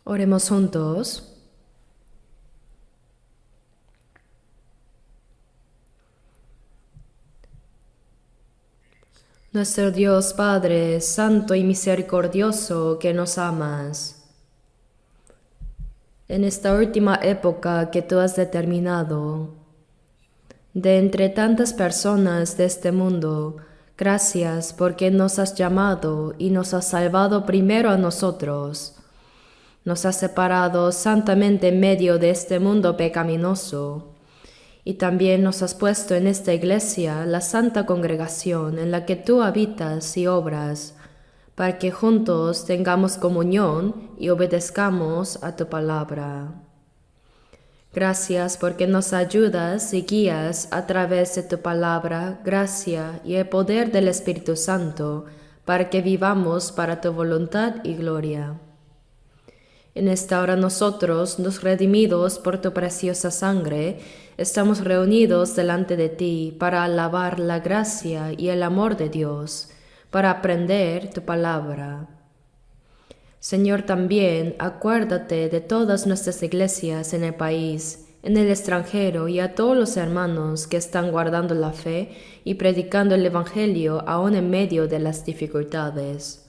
Oremos juntos. Nuestro Dios Padre, santo y misericordioso, que nos amas. En esta última época que tú has determinado, de entre tantas personas de este mundo, gracias porque nos has llamado y nos has salvado primero a nosotros. Nos has separado santamente en medio de este mundo pecaminoso. Y también nos has puesto en esta iglesia la santa congregación en la que tú habitas y obras, para que juntos tengamos comunión y obedezcamos a tu palabra. Gracias porque nos ayudas y guías a través de tu palabra, gracia y el poder del Espíritu Santo, para que vivamos para tu voluntad y gloria. En esta hora nosotros, los redimidos por tu preciosa sangre, estamos reunidos delante de ti para alabar la gracia y el amor de Dios, para aprender tu palabra. Señor, también acuérdate de todas nuestras iglesias en el país, en el extranjero y a todos los hermanos que están guardando la fe y predicando el Evangelio aún en medio de las dificultades.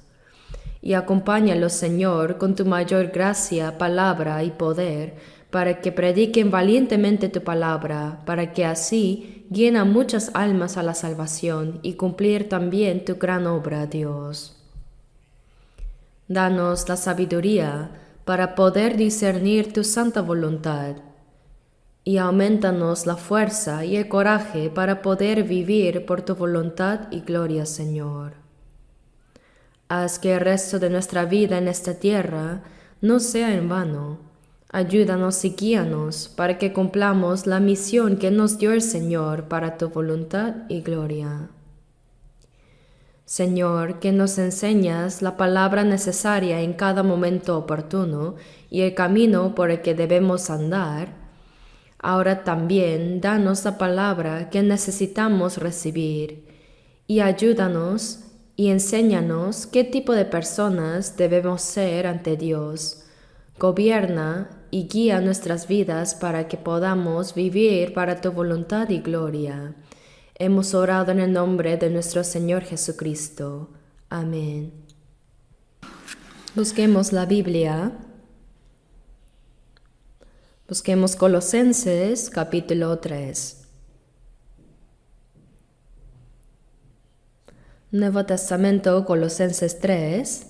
Y acompáñalos, Señor, con tu mayor gracia, palabra y poder, para que prediquen valientemente tu palabra, para que así guíen a muchas almas a la salvación y cumplir también tu gran obra, Dios. Danos la sabiduría para poder discernir tu santa voluntad, y aumentanos la fuerza y el coraje para poder vivir por tu voluntad y gloria, Señor. Haz que el resto de nuestra vida en esta tierra no sea en vano. Ayúdanos y guíanos para que cumplamos la misión que nos dio el Señor para tu voluntad y gloria. Señor, que nos enseñas la palabra necesaria en cada momento oportuno y el camino por el que debemos andar, ahora también danos la palabra que necesitamos recibir y ayúdanos y enséñanos qué tipo de personas debemos ser ante Dios. Gobierna y guía nuestras vidas para que podamos vivir para tu voluntad y gloria. Hemos orado en el nombre de nuestro Señor Jesucristo. Amén. Busquemos la Biblia. Busquemos Colosenses capítulo 3. Nuevo Testamento, Colosenses 3.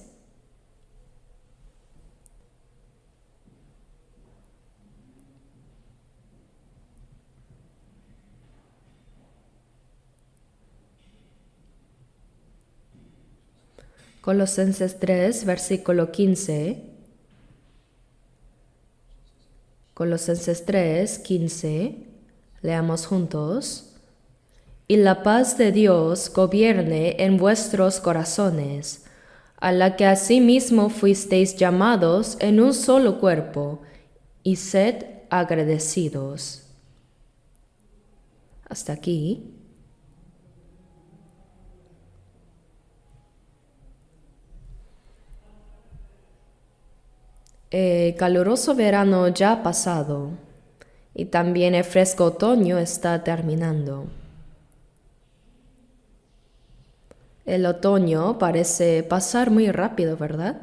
Colosenses 3, versículo 15. Colosenses 3, 15. Leamos juntos. Y la paz de Dios gobierne en vuestros corazones, a la que asimismo fuisteis llamados en un solo cuerpo, y sed agradecidos. Hasta aquí. El caluroso verano ya ha pasado y también el fresco otoño está terminando. El otoño parece pasar muy rápido, ¿verdad?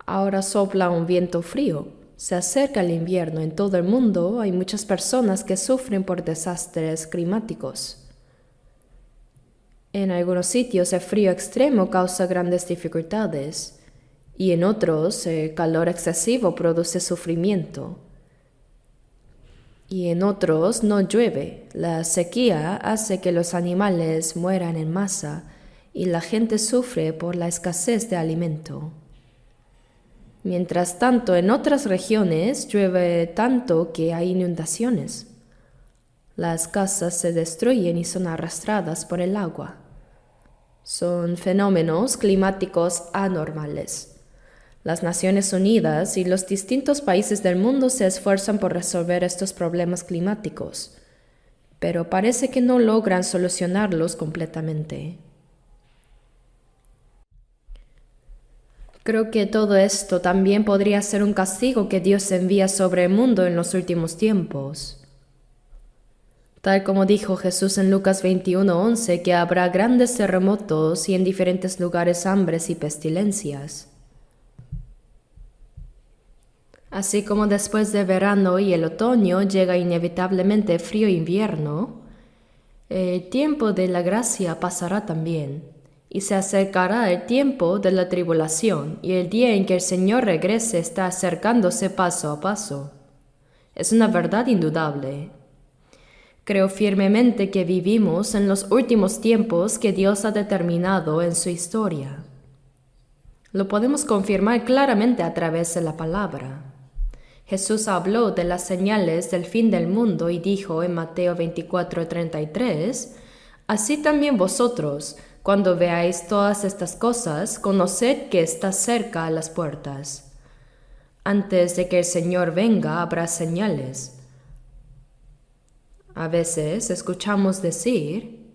Ahora sopla un viento frío. Se acerca el invierno en todo el mundo. Hay muchas personas que sufren por desastres climáticos. En algunos sitios el frío extremo causa grandes dificultades y en otros el calor excesivo produce sufrimiento. Y en otros no llueve. La sequía hace que los animales mueran en masa y la gente sufre por la escasez de alimento. Mientras tanto, en otras regiones llueve tanto que hay inundaciones. Las casas se destruyen y son arrastradas por el agua. Son fenómenos climáticos anormales. Las Naciones Unidas y los distintos países del mundo se esfuerzan por resolver estos problemas climáticos, pero parece que no logran solucionarlos completamente. Creo que todo esto también podría ser un castigo que Dios envía sobre el mundo en los últimos tiempos. Tal como dijo Jesús en Lucas 21:11, que habrá grandes terremotos y en diferentes lugares hambres y pestilencias. Así como después de verano y el otoño llega inevitablemente frío invierno, el tiempo de la gracia pasará también, y se acercará el tiempo de la tribulación, y el día en que el Señor regrese está acercándose paso a paso. Es una verdad indudable. Creo firmemente que vivimos en los últimos tiempos que Dios ha determinado en su historia. Lo podemos confirmar claramente a través de la palabra. Jesús habló de las señales del fin del mundo y dijo en Mateo 24:33, así también vosotros, cuando veáis todas estas cosas, conoced que está cerca a las puertas. Antes de que el Señor venga habrá señales. A veces escuchamos decir,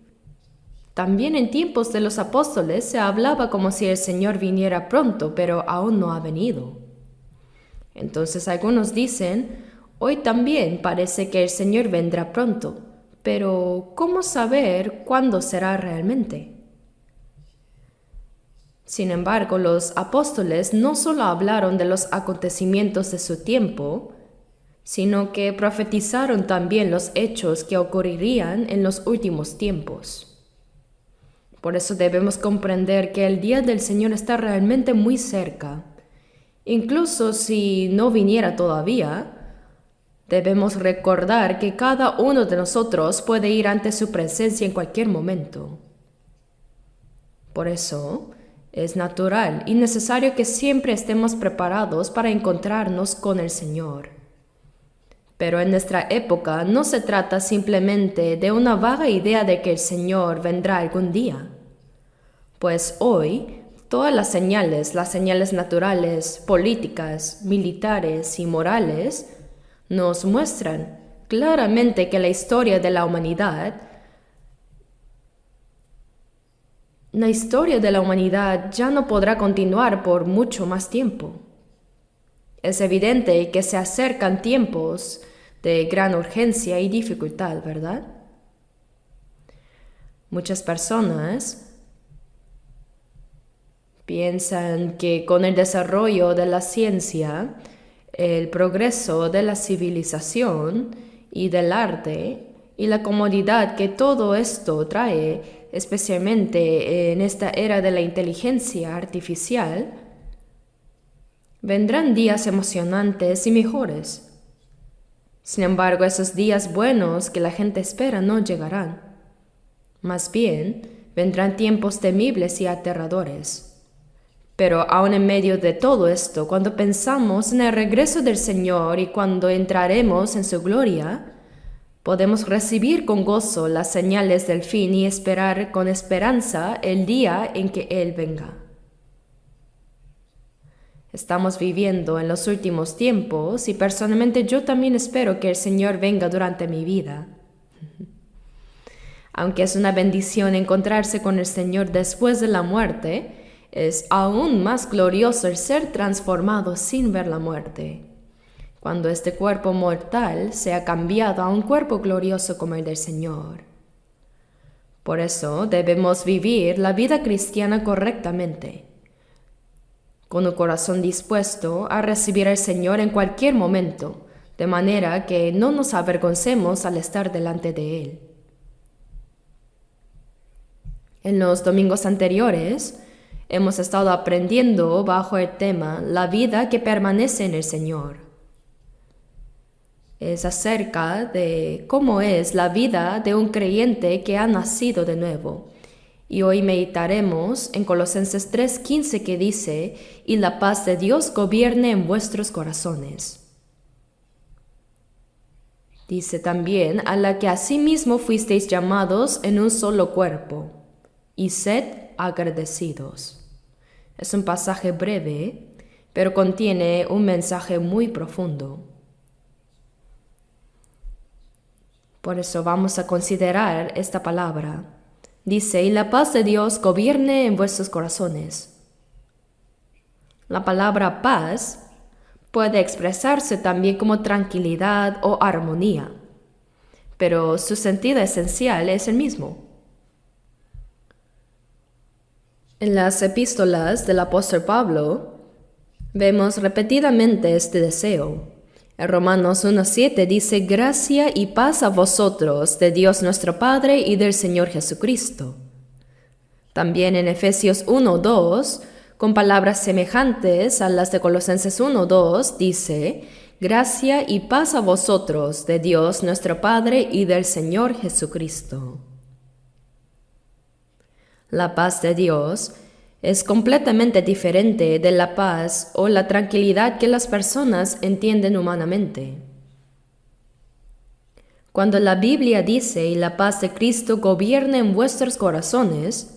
también en tiempos de los apóstoles se hablaba como si el Señor viniera pronto, pero aún no ha venido. Entonces algunos dicen, hoy también parece que el Señor vendrá pronto, pero ¿cómo saber cuándo será realmente? Sin embargo, los apóstoles no solo hablaron de los acontecimientos de su tiempo, sino que profetizaron también los hechos que ocurrirían en los últimos tiempos. Por eso debemos comprender que el día del Señor está realmente muy cerca. Incluso si no viniera todavía, debemos recordar que cada uno de nosotros puede ir ante su presencia en cualquier momento. Por eso, es natural y necesario que siempre estemos preparados para encontrarnos con el Señor. Pero en nuestra época no se trata simplemente de una vaga idea de que el Señor vendrá algún día. Pues hoy, todas las señales naturales, políticas, militares y morales, nos muestran claramente que la historia de la humanidad ya no podrá continuar por mucho más tiempo. Es evidente que se acercan tiempos de gran urgencia y dificultad, ¿verdad? Muchas personas piensan que con el desarrollo de la ciencia, el progreso de la civilización y del arte y la comodidad que todo esto trae, especialmente en esta era de la inteligencia artificial, vendrán días emocionantes y mejores. Sin embargo, esos días buenos que la gente espera no llegarán. Más bien, vendrán tiempos temibles y aterradores. Pero aún en medio de todo esto, cuando pensamos en el regreso del Señor y cuando entraremos en su gloria, podemos recibir con gozo las señales del fin y esperar con esperanza el día en que Él venga. Estamos viviendo en los últimos tiempos y personalmente yo también espero que el Señor venga durante mi vida. Aunque es una bendición encontrarse con el Señor después de la muerte, es aún más glorioso el ser transformado sin ver la muerte, cuando este cuerpo mortal sea cambiado a un cuerpo glorioso como el del Señor. Por eso debemos vivir la vida cristiana correctamente, con un corazón dispuesto a recibir al Señor en cualquier momento, de manera que no nos avergoncemos al estar delante de Él. En los domingos anteriores, hemos estado aprendiendo bajo el tema La vida que permanece en el Señor. Es acerca de cómo es la vida de un creyente que ha nacido de nuevo. Y hoy meditaremos en Colosenses 3:15 que dice, y la paz de Dios gobierne en vuestros corazones. Dice también, a la que asimismo fuisteis llamados en un solo cuerpo, y sed agradecidos. Es un pasaje breve, pero contiene un mensaje muy profundo. Por eso vamos a considerar esta palabra. Dice, y la paz de Dios gobierne en vuestros corazones. La palabra paz puede expresarse también como tranquilidad o armonía, pero su sentido esencial es el mismo. En las epístolas del apóstol Pablo vemos repetidamente este deseo. En Romanos 1:7 dice: gracia y paz a vosotros de Dios nuestro Padre y del Señor Jesucristo. También en Efesios 1:2, con palabras semejantes a las de Colosenses 1:2, dice: gracia y paz a vosotros de Dios nuestro Padre y del Señor Jesucristo. La paz de Dios es completamente diferente de la paz o la tranquilidad que las personas entienden humanamente. Cuando la Biblia dice: y la paz de Cristo gobierne en vuestros corazones,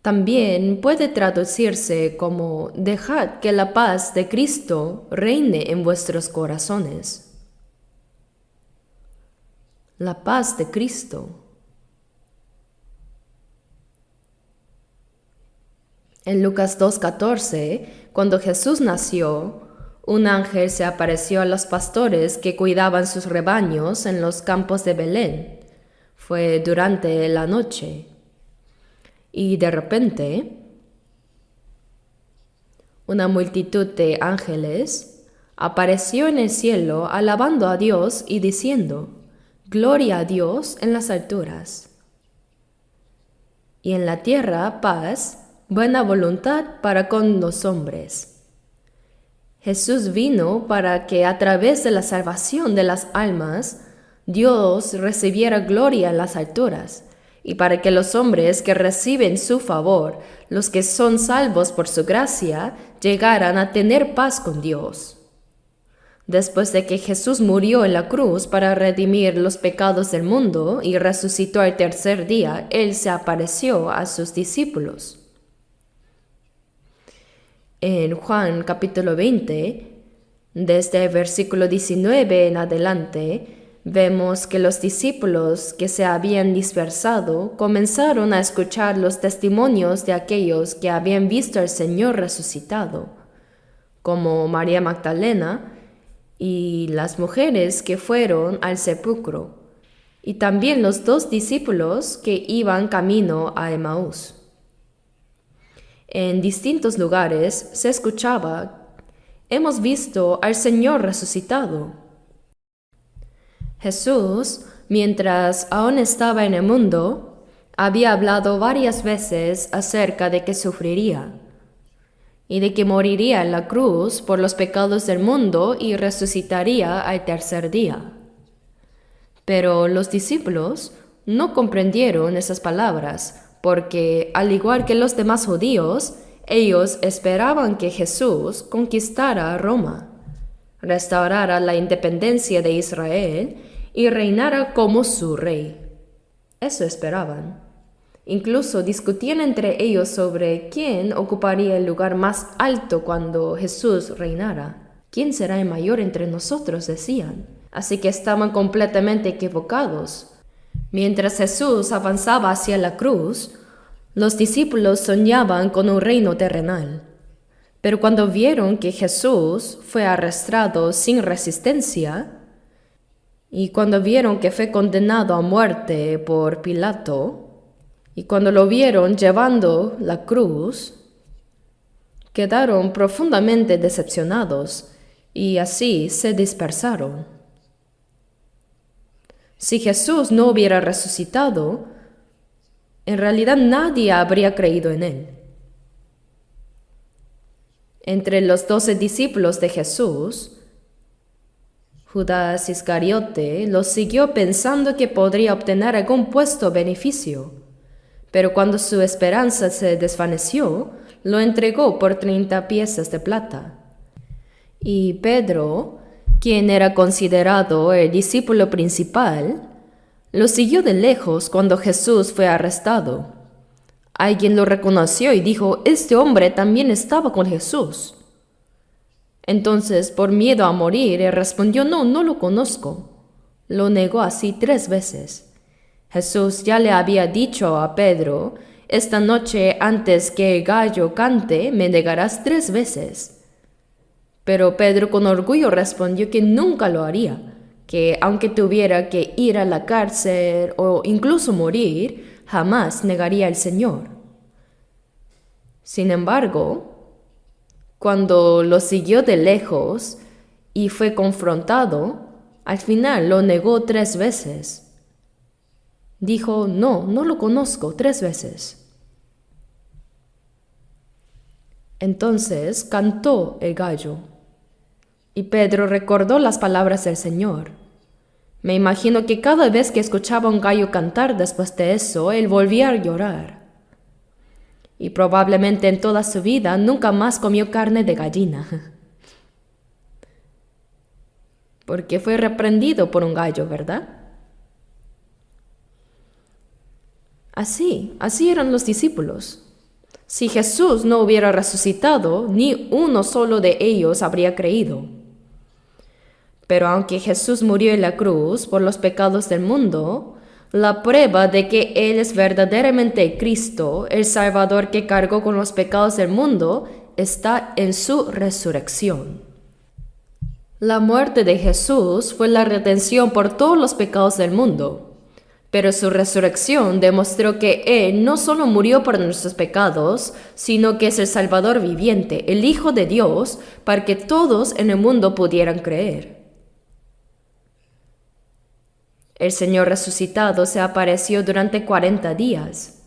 también puede traducirse como: dejad que la paz de Cristo reine en vuestros corazones. La paz de Cristo. En Lucas 2:14, cuando Jesús nació, un ángel se apareció a los pastores que cuidaban sus rebaños en los campos de Belén. Fue durante la noche. Y de repente, una multitud de ángeles apareció en el cielo alabando a Dios y diciendo: gloria a Dios en las alturas. Y en la tierra paz, buena voluntad para con los hombres. Jesús vino para que a través de la salvación de las almas, Dios recibiera gloria en las alturas, y para que los hombres que reciben su favor, los que son salvos por su gracia, llegaran a tener paz con Dios. Después de que Jesús murió en la cruz para redimir los pecados del mundo y resucitó al tercer día, Él se apareció a sus discípulos. En Juan capítulo 20, desde el versículo 19 en adelante, vemos que los discípulos que se habían dispersado comenzaron a escuchar los testimonios de aquellos que habían visto al Señor resucitado, como María Magdalena y las mujeres que fueron al sepulcro, y también los 2 discípulos que iban camino a Emaús. En distintos lugares se escuchaba: hemos visto al Señor resucitado. Jesús, mientras aún estaba en el mundo, había hablado varias veces acerca de que sufriría y de que moriría en la cruz por los pecados del mundo y resucitaría al tercer día. Pero los discípulos no comprendieron esas palabras, porque, al igual que los demás judíos, ellos esperaban que Jesús conquistara Roma, restaurara la independencia de Israel y reinara como su rey. Eso esperaban. Incluso discutían entre ellos sobre quién ocuparía el lugar más alto cuando Jesús reinara. ¿Quién será el mayor entre nosotros?, decían. Así que estaban completamente equivocados. Mientras Jesús avanzaba hacia la cruz, los discípulos soñaban con un reino terrenal. Pero cuando vieron que Jesús fue arrestado sin resistencia, y cuando vieron que fue condenado a muerte por Pilato, y cuando lo vieron llevando la cruz, quedaron profundamente decepcionados y así se dispersaron. Si Jesús no hubiera resucitado, en realidad nadie habría creído en él. Entre los 12 discípulos de Jesús, Judas Iscariote lo siguió pensando que podría obtener algún puesto o beneficio, pero cuando su esperanza se desvaneció, lo entregó por 30 piezas de plata. Y Pedro, quien era considerado el discípulo principal, lo siguió de lejos cuando Jesús fue arrestado. Alguien lo reconoció y dijo: este hombre también estaba con Jesús. Entonces, por miedo a morir, él respondió: no lo conozco. Lo negó así 3 veces. Jesús ya le había dicho a Pedro esta noche antes que el gallo cante, me negarás 3 veces. Pero Pedro con orgullo respondió que nunca lo haría, que aunque tuviera que ir a la cárcel o incluso morir, jamás negaría al Señor. Sin embargo, cuando lo siguió de lejos y fue confrontado, al final lo negó 3 veces. Dijo, no, no lo conozco 3 veces. Entonces cantó el gallo. Y Pedro recordó las palabras del Señor. Me imagino que cada vez que escuchaba un gallo cantar después de eso, él volvía a llorar. Y probablemente en toda su vida nunca más comió carne de gallina. Porque fue reprendido por un gallo, ¿verdad? Así eran los discípulos. Si Jesús no hubiera resucitado, ni uno solo de ellos habría creído. Pero aunque Jesús murió en la cruz por los pecados del mundo, la prueba de que Él es verdaderamente Cristo, el Salvador que cargó con los pecados del mundo, está en su resurrección. La muerte de Jesús fue la redención por todos los pecados del mundo. Pero su resurrección demostró que Él no solo murió por nuestros pecados, sino que es el Salvador viviente, el Hijo de Dios, para que todos en el mundo pudieran creer. El Señor resucitado se apareció durante 40 días.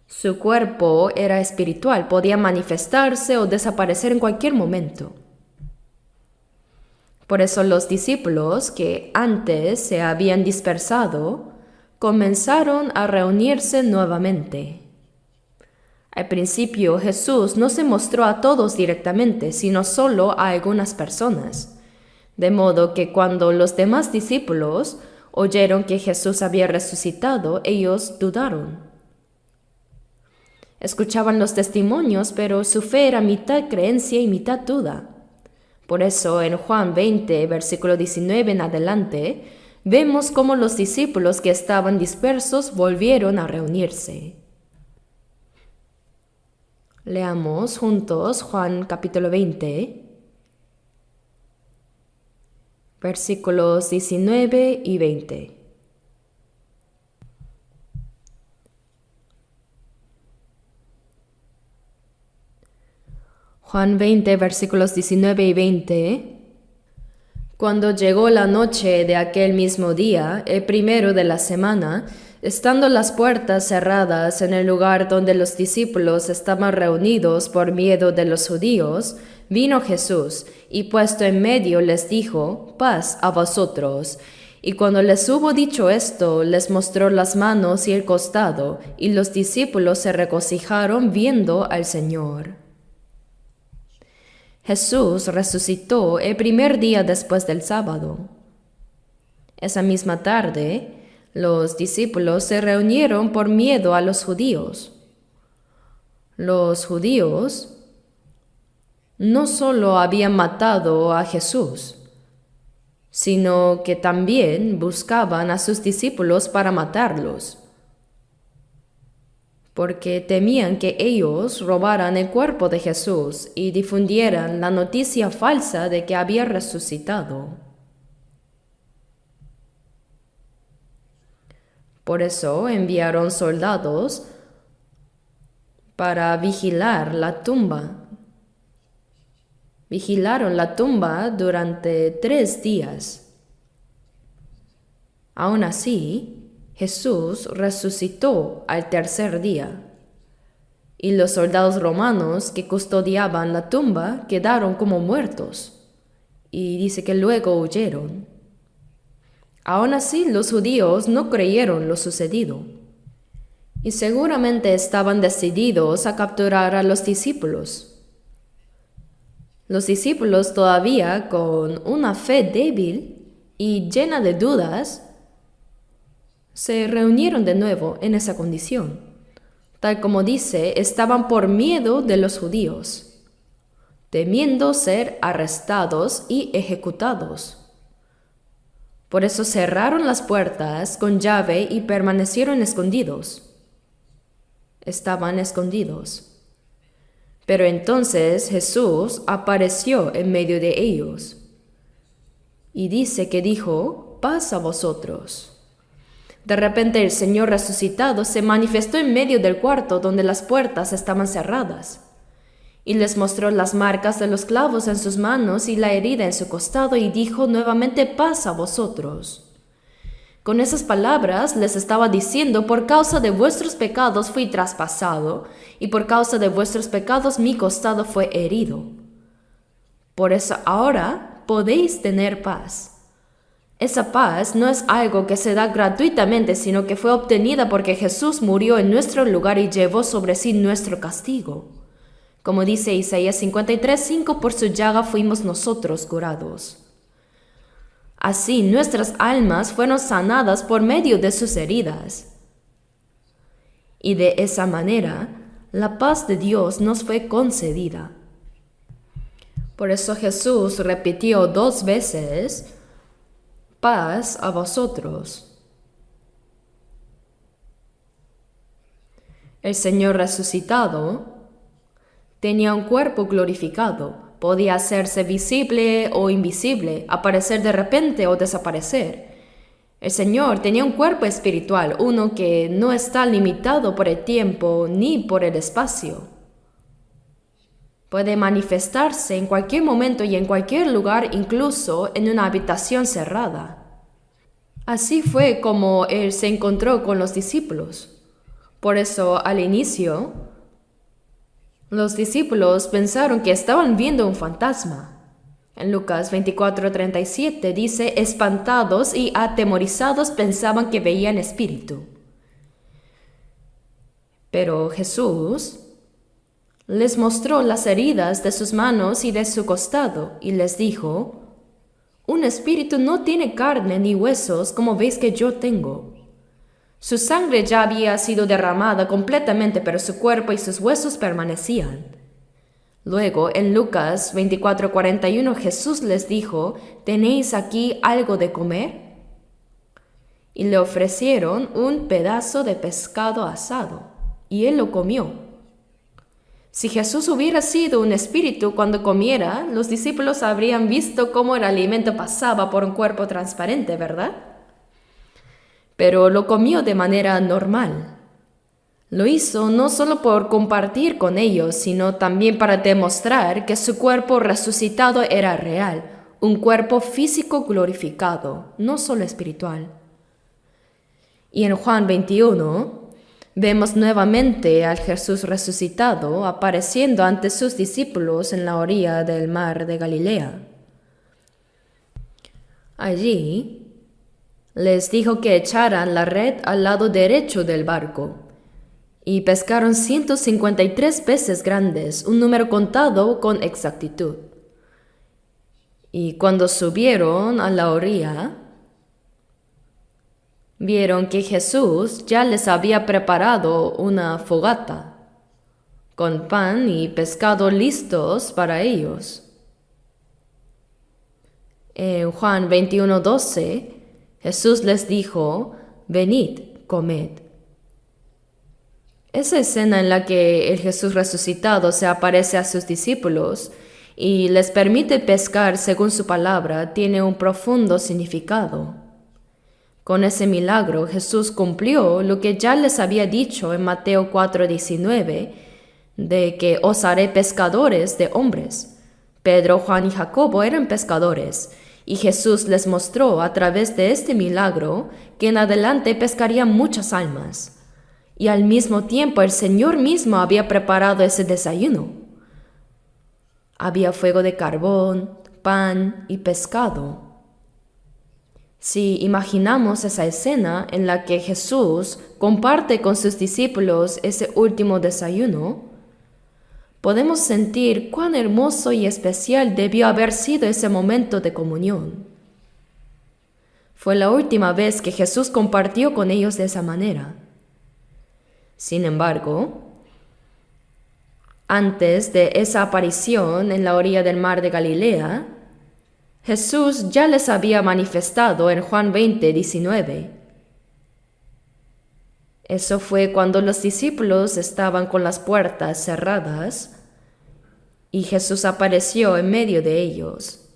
Su cuerpo era espiritual, podía manifestarse o desaparecer en cualquier momento. Por eso los discípulos que antes se habían dispersado, comenzaron a reunirse nuevamente. Al principio Jesús no se mostró a todos directamente, sino solo a algunas personas. De modo que cuando los demás discípulos oyeron que Jesús había resucitado, ellos dudaron. Escuchaban los testimonios, pero su fe era mitad creencia y mitad duda. Por eso en Juan 20, versículo 19 en adelante, vemos cómo los discípulos que estaban dispersos volvieron a reunirse. Leamos juntos Juan capítulo 20, versículos 19 y 20. Juan 20, versículos 19 y 20. Cuando llegó la noche de aquel mismo día, el primero de la semana, estando las puertas cerradas en el lugar donde los discípulos estaban reunidos por miedo de los judíos, vino Jesús, y puesto en medio les dijo, paz a vosotros. Y cuando les hubo dicho esto, les mostró las manos y el costado, y los discípulos se regocijaron viendo al Señor. Jesús resucitó el primer día después del sábado. Esa misma tarde, los discípulos se reunieron por miedo a los judíos. Los judíos no solo habían matado a Jesús, sino que también buscaban a sus discípulos para matarlos, porque temían que ellos robaran el cuerpo de Jesús y difundieran la noticia falsa de que había resucitado. Por eso enviaron soldados para vigilar la tumba. Vigilaron la tumba durante 3 días. Aún así, Jesús resucitó al tercer día, y los soldados romanos que custodiaban la tumba quedaron como muertos, y dice que luego huyeron. Aún así, los judíos no creyeron lo sucedido, y seguramente estaban decididos a capturar a los discípulos. Los discípulos, todavía con una fe débil y llena de dudas, se reunieron de nuevo en esa condición. Tal como dice, estaban por miedo de los judíos, temiendo ser arrestados y ejecutados. Por eso cerraron las puertas con llave y permanecieron escondidos. estaban escondidos. Pero entonces Jesús apareció en medio de ellos. Y dice que dijo, paz a vosotros. De repente el Señor resucitado se manifestó en medio del cuarto donde las puertas estaban cerradas. Y les mostró las marcas de los clavos en sus manos y la herida en su costado y dijo nuevamente, paz a vosotros. Con esas palabras les estaba diciendo, por causa de vuestros pecados fui traspasado, y por causa de vuestros pecados mi costado fue herido. Por eso ahora podéis tener paz. Esa paz no es algo que se da gratuitamente, sino que fue obtenida porque Jesús murió en nuestro lugar y llevó sobre sí nuestro castigo. Como dice Isaías 53:5, por su llaga fuimos nosotros curados. Así nuestras almas fueron sanadas por medio de sus heridas. Y de esa manera, la paz de Dios nos fue concedida. Por eso Jesús repitió 2 veces, paz a vosotros. El Señor resucitado tenía un cuerpo glorificado. Podía hacerse visible o invisible, aparecer de repente o desaparecer. El Señor tenía un cuerpo espiritual, uno que no está limitado por el tiempo ni por el espacio. Puede manifestarse en cualquier momento y en cualquier lugar, incluso en una habitación cerrada. Así fue como Él se encontró con los discípulos. Por eso, al inicio, los discípulos pensaron que estaban viendo un fantasma. En Lucas 24:37 dice, espantados y atemorizados pensaban que veían espíritu. Pero Jesús les mostró las heridas de sus manos y de su costado y les dijo, un espíritu no tiene carne ni huesos como veis que yo tengo. Su sangre ya había sido derramada completamente, pero su cuerpo y sus huesos permanecían. Luego, en Lucas 24:41, Jesús les dijo, ¿tenéis aquí algo de comer? Y le ofrecieron un pedazo de pescado asado, y él lo comió. Si Jesús hubiera sido un espíritu cuando comiera, los discípulos habrían visto cómo el alimento pasaba por un cuerpo transparente, ¿verdad? Pero lo comió de manera normal. Lo hizo no solo por compartir con ellos, sino también para demostrar que su cuerpo resucitado era real, un cuerpo físico glorificado, no solo espiritual. Y en Juan 21 vemos nuevamente al Jesús resucitado apareciendo ante sus discípulos en la orilla del mar de Galilea. Allí les dijo que echaran la red al lado derecho del barco, y pescaron 153 peces grandes, un número contado con exactitud. Y cuando subieron a la orilla, vieron que Jesús ya les había preparado una fogata, con pan y pescado listos para ellos. En Juan 21:12, Jesús les dijo, venid, comed. Esa escena en la que el Jesús resucitado se aparece a sus discípulos y les permite pescar según su palabra tiene un profundo significado. Con ese milagro Jesús cumplió lo que ya les había dicho en Mateo 4:19, de que os haré pescadores de hombres. Pedro, Juan y Jacobo eran pescadores, y Jesús les mostró a través de este milagro que en adelante pescarían muchas almas. Y al mismo tiempo el Señor mismo había preparado ese desayuno. Había fuego de carbón, pan y pescado. Si imaginamos esa escena en la que Jesús comparte con sus discípulos ese último desayuno, podemos sentir cuán hermoso y especial debió haber sido ese momento de comunión. Fue la última vez que Jesús compartió con ellos de esa manera. Sin embargo, antes de esa aparición en la orilla del mar de Galilea, Jesús ya les había manifestado en Juan 20:19. Eso fue cuando los discípulos estaban con las puertas cerradas y Jesús apareció en medio de ellos.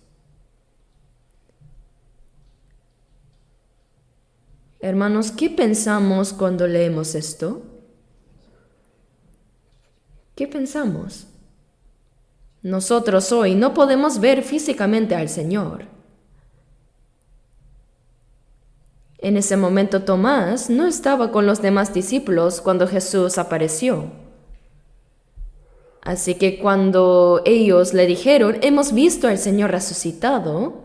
Hermanos, ¿qué pensamos cuando leemos esto? ¿Qué pensamos? Nosotros hoy no podemos ver físicamente al Señor. En ese momento Tomás no estaba con los demás discípulos cuando Jesús apareció. Así que cuando ellos le dijeron, hemos visto al Señor resucitado,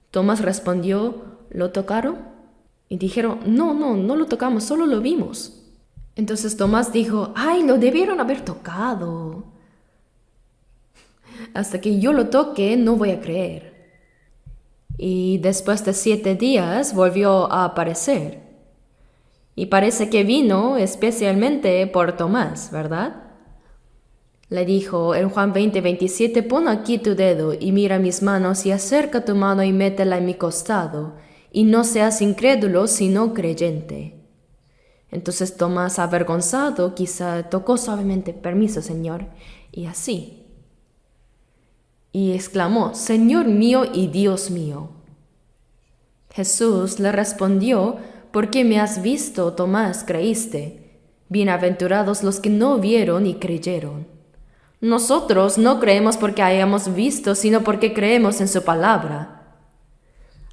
Tomás respondió, ¿lo tocaron? Y dijeron, no lo tocamos, solo lo vimos. Entonces Tomás dijo, ¡ay, lo debieron haber tocado! Hasta que yo lo toque, no voy a creer. Y después de 7 días volvió a aparecer. Y parece que vino especialmente por Tomás, ¿verdad? Le dijo en Juan 20:27, pon aquí tu dedo y mira mis manos y acerca tu mano y métela en mi costado, y no seas incrédulo sino creyente. Entonces Tomás, avergonzado, quizá tocó suavemente, permiso, Señor, y así. Y exclamó, Señor mío y Dios mío. Jesús le respondió, ¿por qué me has visto, Tomás, creíste? Bienaventurados los que no vieron y creyeron. Nosotros no creemos porque hayamos visto, sino porque creemos en su palabra.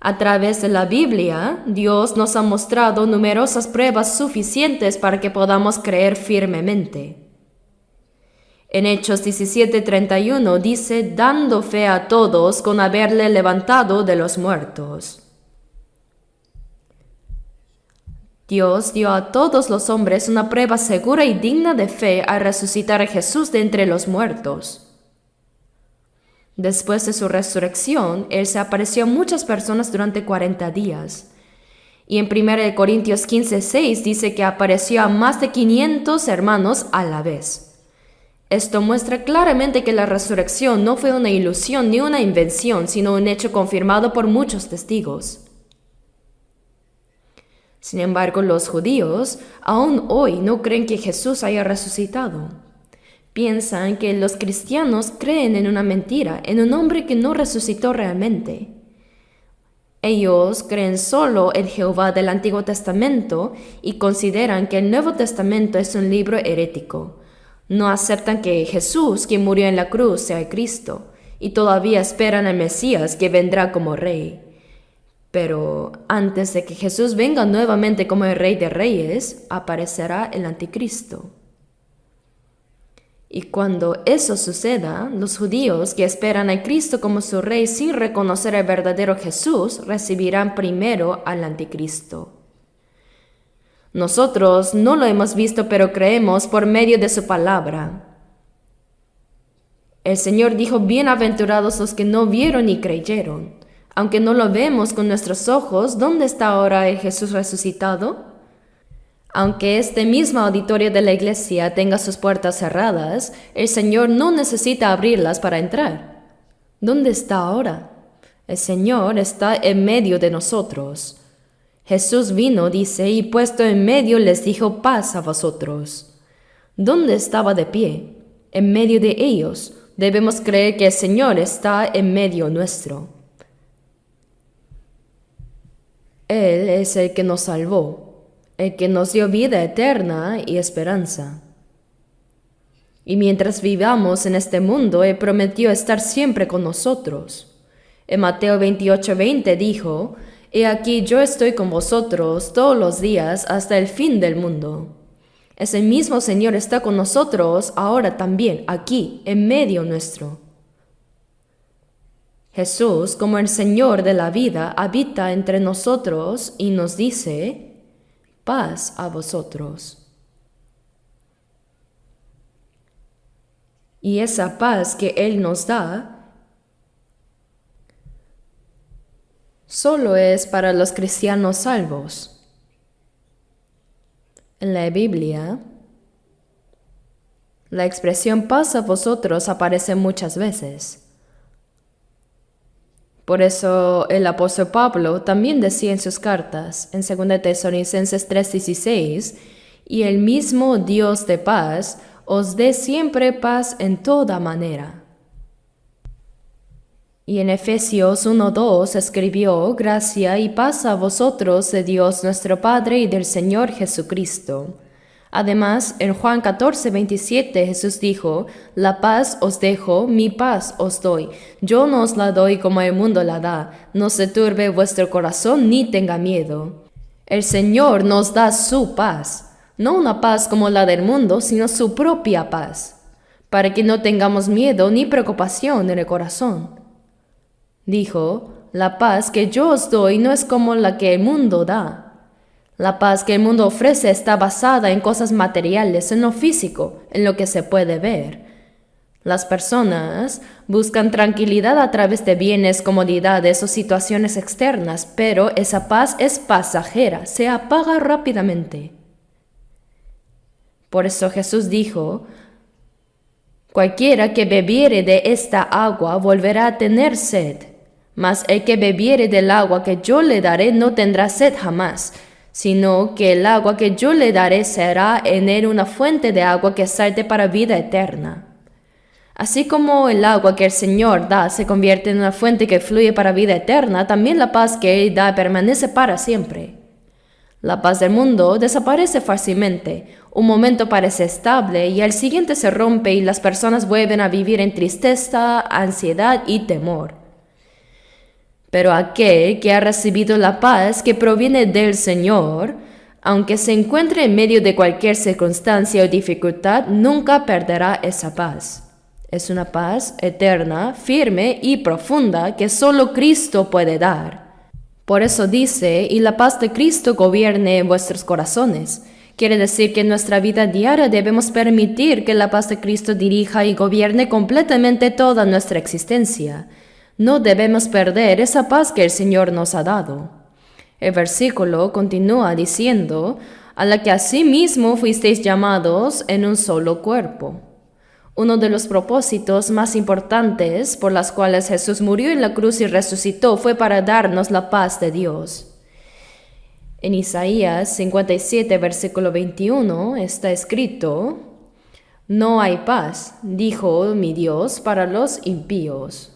A través de la Biblia, Dios nos ha mostrado numerosas pruebas suficientes para que podamos creer firmemente. En Hechos 17:31 dice, dando fe a todos con haberle levantado de los muertos. Dios dio a todos los hombres una prueba segura y digna de fe al resucitar a Jesús de entre los muertos. Después de su resurrección, Él se apareció a muchas personas durante 40 días. Y en 1 Corintios 15:6 dice que apareció a más de 500 hermanos a la vez. Esto muestra claramente que la resurrección no fue una ilusión ni una invención, sino un hecho confirmado por muchos testigos. Sin embargo, los judíos aún hoy no creen que Jesús haya resucitado. Piensan que los cristianos creen en una mentira, en un hombre que no resucitó realmente. Ellos creen solo en Jehová del Antiguo Testamento y consideran que el Nuevo Testamento es un libro herético. No aceptan que Jesús, quien murió en la cruz, sea el Cristo, y todavía esperan al Mesías que vendrá como Rey. Pero antes de que Jesús venga nuevamente como el Rey de Reyes, aparecerá el Anticristo. Y cuando eso suceda, los judíos que esperan a Cristo como su Rey sin reconocer al verdadero Jesús, recibirán primero al Anticristo. Nosotros no lo hemos visto, pero creemos por medio de su palabra. El Señor dijo, bienaventurados los que no vieron y creyeron. Aunque no lo vemos con nuestros ojos, ¿dónde está ahora el Jesús resucitado? Aunque este mismo auditorio de la iglesia tenga sus puertas cerradas, el Señor no necesita abrirlas para entrar. ¿Dónde está ahora? El Señor está en medio de nosotros. Jesús vino, dice, y puesto en medio les dijo, paz a vosotros. ¿Dónde estaba de pie? En medio de ellos. Debemos creer que el Señor está en medio nuestro. Él es el que nos salvó, el que nos dio vida eterna y esperanza. Y mientras vivamos en este mundo, Él prometió estar siempre con nosotros. En Mateo 28:20 dijo, He aquí yo estoy con vosotros todos los días hasta el fin del mundo. Ese mismo Señor está con nosotros ahora también, aquí, en medio nuestro. Jesús, como el Señor de la vida, habita entre nosotros y nos dice, paz a vosotros. Y esa paz que Él nos da solo es para los cristianos salvos. En la Biblia, la expresión paz a vosotros aparece muchas veces. Por eso el apóstol Pablo también decía en sus cartas, en 2 Tesalonicenses 3:16, y el mismo Dios de paz os dé siempre paz en toda manera. Y en Efesios 1:2 escribió, gracia y paz a vosotros de Dios nuestro Padre y del Señor Jesucristo. Además, en Juan 14:27 Jesús dijo, la paz os dejo, mi paz os doy. Yo no os la doy como el mundo la da. No se turbe vuestro corazón ni tenga miedo. El Señor nos da su paz, no una paz como la del mundo, sino su propia paz, para que no tengamos miedo ni preocupación en el corazón. Dijo, la paz que yo os doy no es como la que el mundo da. La paz que el mundo ofrece está basada en cosas materiales, en lo físico, en lo que se puede ver. Las personas buscan tranquilidad a través de bienes, comodidades o situaciones externas, pero esa paz es pasajera, se apaga rápidamente. Por eso Jesús dijo, cualquiera que bebiere de esta agua volverá a tener sed, mas el que bebiere del agua que yo le daré no tendrá sed jamás, sino que el agua que yo le daré será en él una fuente de agua que salte para vida eterna. Así como el agua que el Señor da se convierte en una fuente que fluye para vida eterna, también la paz que Él da permanece para siempre. La paz del mundo desaparece fácilmente, un momento parece estable y al siguiente se rompe y las personas vuelven a vivir en tristeza, ansiedad y temor. Pero aquel que ha recibido la paz que proviene del Señor, aunque se encuentre en medio de cualquier circunstancia o dificultad, nunca perderá esa paz. Es una paz eterna, firme y profunda que solo Cristo puede dar. Por eso dice, y la paz de Cristo gobierne en vuestros corazones. Quiere decir que en nuestra vida diaria debemos permitir que la paz de Cristo dirija y gobierne completamente toda nuestra existencia. No debemos perder esa paz que el Señor nos ha dado. El versículo continúa diciendo, a la que asimismo fuisteis llamados en un solo cuerpo. Uno de los propósitos más importantes por las cuales Jesús murió en la cruz y resucitó fue para darnos la paz de Dios. En Isaías 57, versículo 21, está escrito, no hay paz, dijo mi Dios, para los impíos.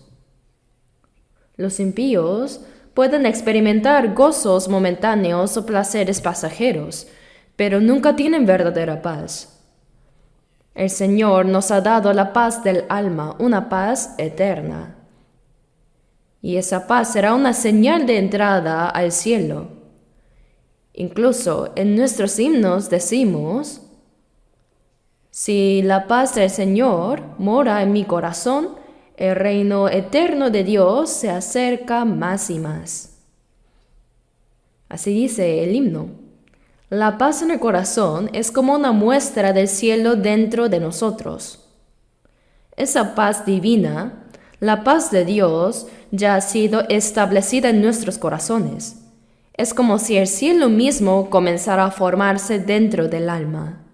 Los impíos pueden experimentar gozos momentáneos o placeres pasajeros, pero nunca tienen verdadera paz. El Señor nos ha dado la paz del alma, una paz eterna. Y esa paz será una señal de entrada al cielo. Incluso en nuestros himnos decimos, si la paz del Señor mora en mi corazón, el reino eterno de Dios se acerca más y más. Así dice el himno. La paz en el corazón es como una muestra del cielo dentro de nosotros. Esa paz divina, la paz de Dios, ya ha sido establecida en nuestros corazones. Es como si el cielo mismo comenzara a formarse dentro del alma.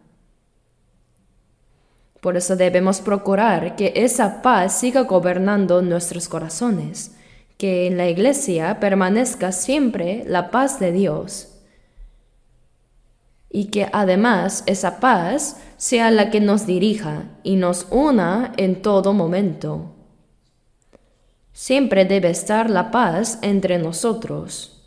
Por eso debemos procurar que esa paz siga gobernando nuestros corazones, que en la Iglesia permanezca siempre la paz de Dios y que además esa paz sea la que nos dirija y nos una en todo momento. Siempre debe estar la paz entre nosotros.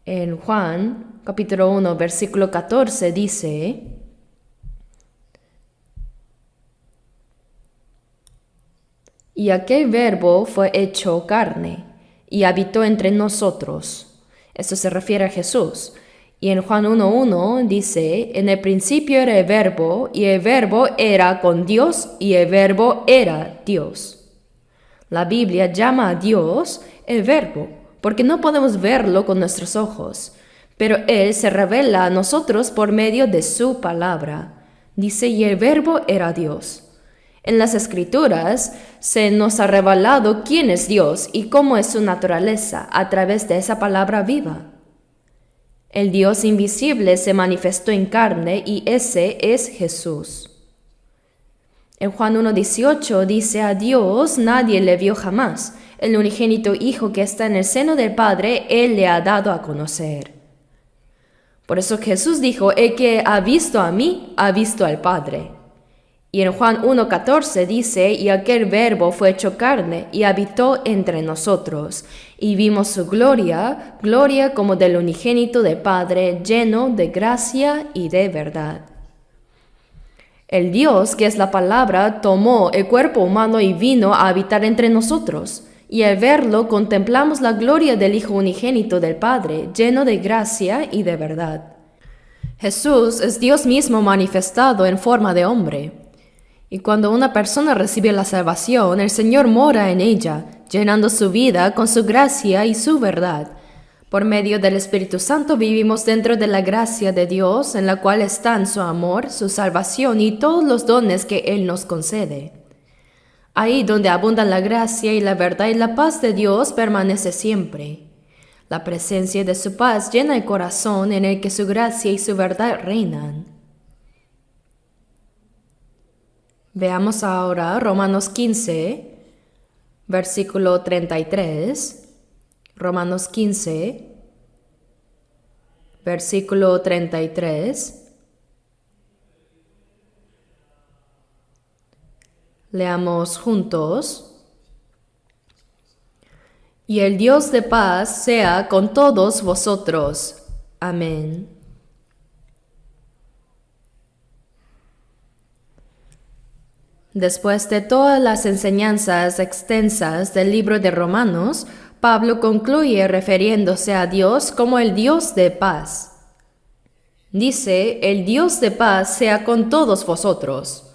En Juan, capítulo 1, versículo 14 dice, y aquel verbo fue hecho carne y habitó entre nosotros. Esto se refiere a Jesús. Y en Juan 1:1 dice, en el principio era el verbo, y el verbo era con Dios, y el verbo era Dios. La Biblia llama a Dios el verbo, porque no podemos verlo con nuestros ojos, pero Él se revela a nosotros por medio de su palabra. Dice, y el verbo era Dios. En las Escrituras se nos ha revelado quién es Dios y cómo es su naturaleza a través de esa palabra viva. El Dios invisible se manifestó en carne y ese es Jesús. En Juan 1:18 dice, a Dios nadie le vio jamás. el unigénito Hijo que está en el seno del Padre, Él le ha dado a conocer. Por eso Jesús dijo, el que ha visto a mí, ha visto al Padre. Y en Juan 1:14 dice, y aquel Verbo fue hecho carne y habitó entre nosotros, y vimos su gloria, gloria como del unigénito del Padre, lleno de gracia y de verdad. El Dios, que es la palabra, tomó el cuerpo humano y vino a habitar entre nosotros, y al verlo contemplamos la gloria del Hijo unigénito del Padre, lleno de gracia y de verdad. Jesús es Dios mismo manifestado en forma de hombre. Y cuando una persona recibe la salvación, el Señor mora en ella, llenando su vida con su gracia y su verdad. Por medio del Espíritu Santo vivimos dentro de la gracia de Dios, en la cual están su amor, su salvación y todos los dones que Él nos concede. Ahí donde abundan la gracia y la verdad y la paz de Dios permanece siempre. La presencia de su paz llena el corazón en el que su gracia y su verdad reinan. Veamos ahora Romanos 15, versículo 33. Romanos 15, versículo 33. Leamos juntos. Y el Dios de paz sea con todos vosotros. Amén. Después de todas las enseñanzas extensas del libro de Romanos, Pablo concluye refiriéndose a Dios como el Dios de paz. Dice, el Dios de paz sea con todos vosotros.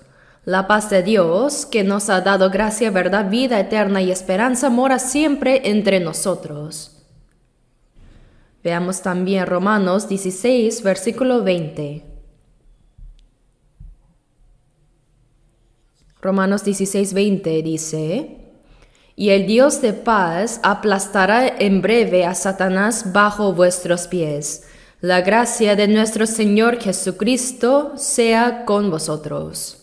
La paz de Dios, que nos ha dado gracia, verdad, vida eterna y esperanza, mora siempre entre nosotros. Veamos también Romanos 16, versículo 20. Romanos 16, 20 dice, y el Dios de paz aplastará en breve a Satanás bajo vuestros pies. La gracia de nuestro Señor Jesucristo sea con vosotros.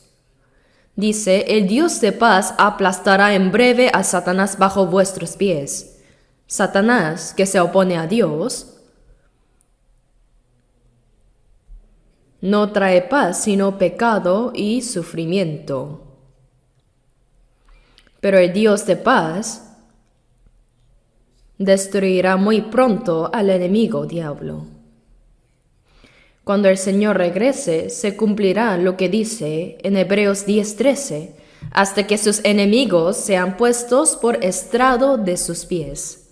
Dice, el Dios de paz aplastará en breve a Satanás bajo vuestros pies. Satanás, que se opone a Dios, no trae paz sino pecado y sufrimiento. Pero el Dios de paz destruirá muy pronto al enemigo diablo. Cuando el Señor regrese, se cumplirá lo que dice en Hebreos 10:13, hasta que sus enemigos sean puestos por estrado de sus pies.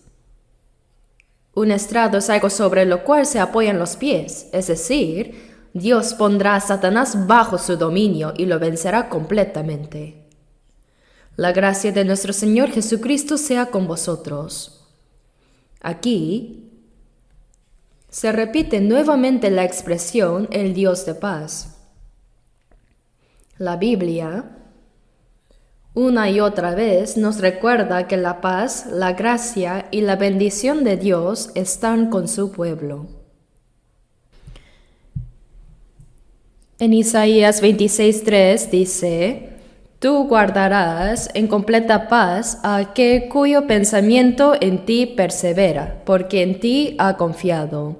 Un estrado es algo sobre lo cual se apoyan los pies, es decir, Dios pondrá a Satanás bajo su dominio y lo vencerá completamente. La gracia de nuestro Señor Jesucristo sea con vosotros. Aquí se repite nuevamente la expresión el Dios de paz. La Biblia, una y otra vez, nos recuerda que la paz, la gracia y la bendición de Dios están con su pueblo. En Isaías 26:3 dice, tú guardarás en completa paz a aquel cuyo pensamiento en ti persevera, porque en ti ha confiado.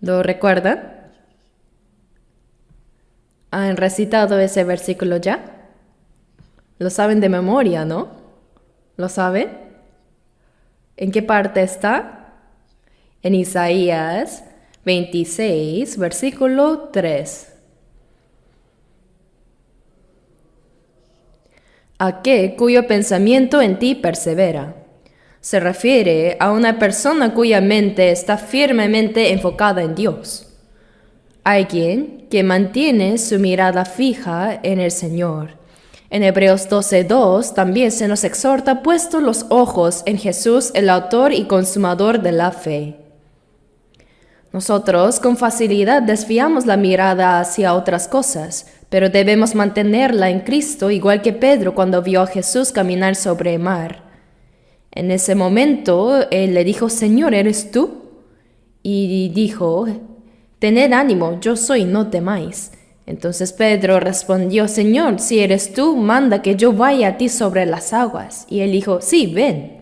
¿Lo recuerdan? ¿Han recitado ese versículo ya? Lo saben de memoria, ¿no? ¿Lo saben? ¿En qué parte está? En Isaías 26, versículo 3. Aquel cuyo pensamiento en ti persevera. Se refiere a una persona cuya mente está firmemente enfocada en Dios. Alguien que mantiene su mirada fija en el Señor. En Hebreos 12:2 también se nos exhorta puestos los ojos en Jesús, el autor y consumador de la fe. Nosotros con facilidad desviamos la mirada hacia otras cosas, pero debemos mantenerla en Cristo, igual que Pedro cuando vio a Jesús caminar sobre el mar. En ese momento, él le dijo, Señor, ¿eres tú? Y dijo, tened ánimo, yo soy, no temáis. Entonces Pedro respondió, Señor, si eres tú, manda que yo vaya a ti sobre las aguas. Y él dijo, sí, ven.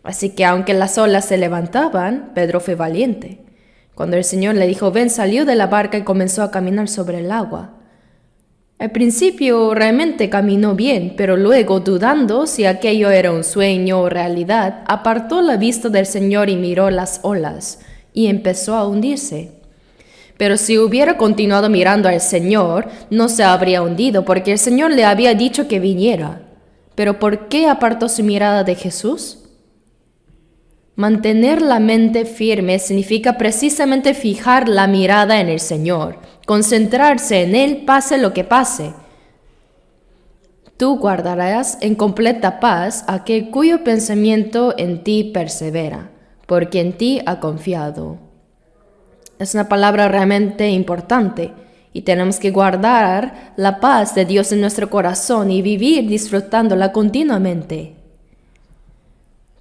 Así que aunque las olas se levantaban, Pedro fue valiente. Cuando el Señor le dijo, ven, salió de la barca y comenzó a caminar sobre el agua. Al principio realmente caminó bien, pero luego, dudando si aquello era un sueño o realidad, apartó la vista del Señor y miró las olas, y empezó a hundirse. Pero si hubiera continuado mirando al Señor, no se habría hundido, porque el Señor le había dicho que viniera. ¿Pero por qué apartó su mirada de Jesús? Mantener la mente firme significa precisamente fijar la mirada en el Señor, concentrarse en Él pase lo que pase. Tú guardarás en completa paz aquel cuyo pensamiento en ti persevera, porque en ti ha confiado. Es una palabra realmente importante y tenemos que guardar la paz de Dios en nuestro corazón y vivir disfrutándola continuamente.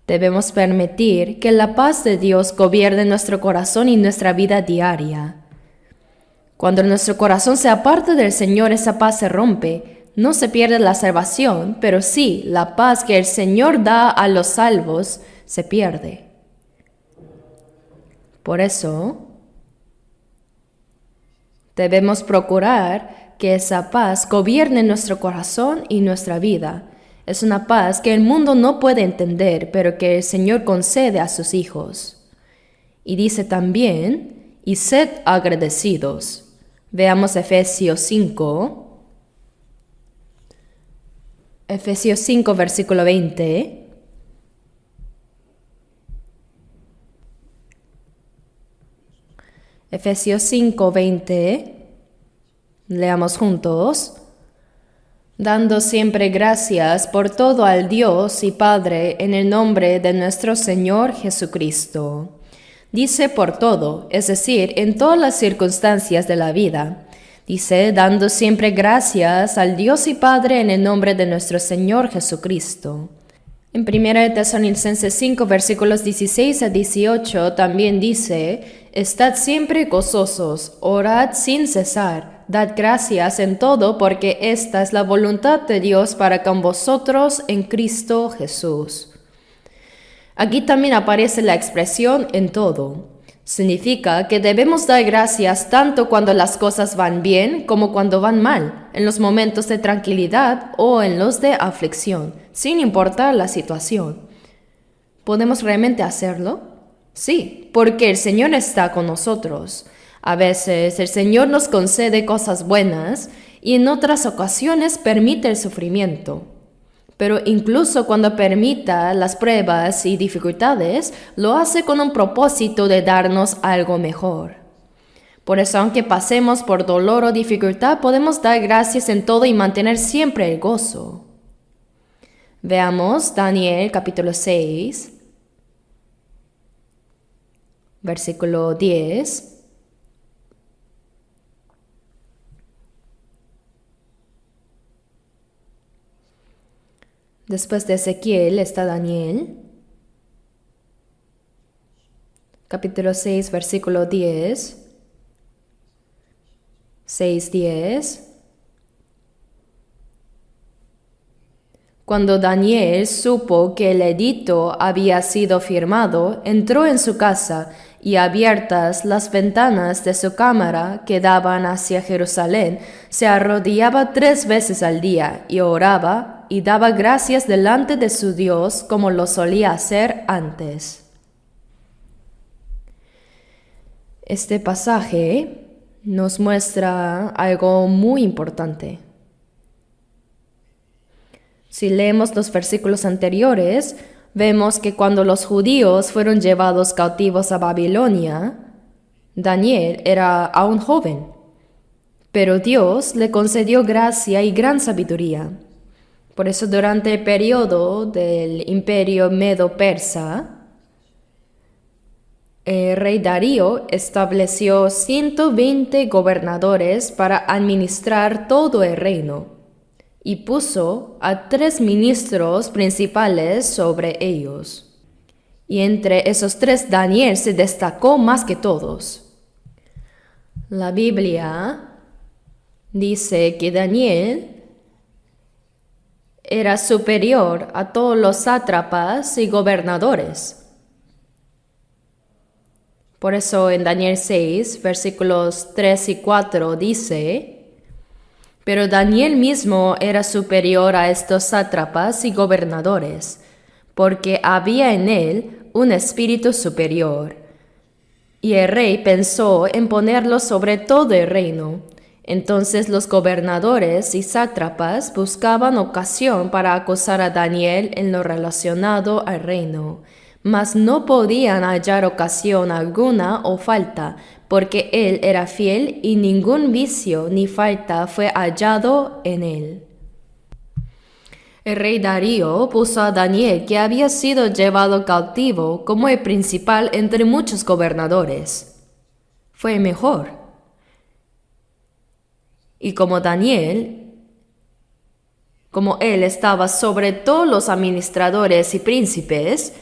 Debemos permitir que la paz de Dios gobierne nuestro corazón y nuestra vida diaria. Cuando nuestro corazón se aparta del Señor, esa paz se rompe. No se pierde la salvación, pero sí, la paz que el Señor da a los salvos se pierde. Por eso, debemos procurar que esa paz gobierne nuestro corazón y nuestra vida. Es una paz que el mundo no puede entender, pero que el Señor concede a sus hijos. Y dice también, y sed agradecidos. Veamos Efesios 5. Efesios 5, versículo 20. Efesios 5, 20. Leamos juntos. Dando siempre gracias por todo al Dios y Padre en el nombre de nuestro Señor Jesucristo. Dice por todo, es decir, en todas las circunstancias de la vida. Dice, dando siempre gracias al Dios y Padre en el nombre de nuestro Señor Jesucristo. En 1 Tesalonicenses 5, versículos 16 a 18 también dice, estad siempre gozosos, orad sin cesar, dad gracias en todo, porque esta es la voluntad de Dios para con vosotros en Cristo Jesús. Aquí también aparece la expresión en todo. Significa que debemos dar gracias tanto cuando las cosas van bien como cuando van mal, en los momentos de tranquilidad o en los de aflicción, sin importar la situación. ¿Podemos realmente hacerlo? Sí, porque el Señor está con nosotros. A veces el Señor nos concede cosas buenas y en otras ocasiones permite el sufrimiento. Pero incluso cuando permita las pruebas y dificultades, lo hace con un propósito de darnos algo mejor. Por eso, aunque pasemos por dolor o dificultad, podemos dar gracias en todo y mantener siempre el gozo. Veamos Daniel capítulo 6, versículo 10. Después de Ezequiel está Daniel, capítulo 6, versículo 10, 6:10. Cuando Daniel supo que el edicto había sido firmado, entró en su casa y abiertas las ventanas de su cámara que daban hacia Jerusalén, se arrodillaba 3 veces al día y oraba y daba gracias delante de su Dios como lo solía hacer antes. Este pasaje nos muestra algo muy importante. Si leemos los versículos anteriores, vemos que cuando los judíos fueron llevados cautivos a Babilonia, Daniel era aún joven, pero Dios le concedió gracia y gran sabiduría. Por eso durante el periodo del imperio medo-persa, el rey Darío estableció 120 gobernadores para administrar todo el reino y puso a 3 ministros principales sobre ellos. Y entre esos 3 Daniel se destacó más que todos. La Biblia dice que Daniel era superior a todos los sátrapas y gobernadores. Por eso en Daniel 6, versículos 3 y 4 dice: pero Daniel mismo era superior a estos sátrapas y gobernadores, porque había en él un espíritu superior. Y el rey pensó en ponerlo sobre todo el reino. Entonces los gobernadores y sátrapas buscaban ocasión para acusar a Daniel en lo relacionado al reino, mas no podían hallar ocasión alguna o falta, porque él era fiel y ningún vicio ni falta fue hallado en él. El rey Darío puso a Daniel, que había sido llevado cautivo, como el principal entre muchos gobernadores. Fue el mejor. Y como él estaba sobre todos los administradores y príncipes,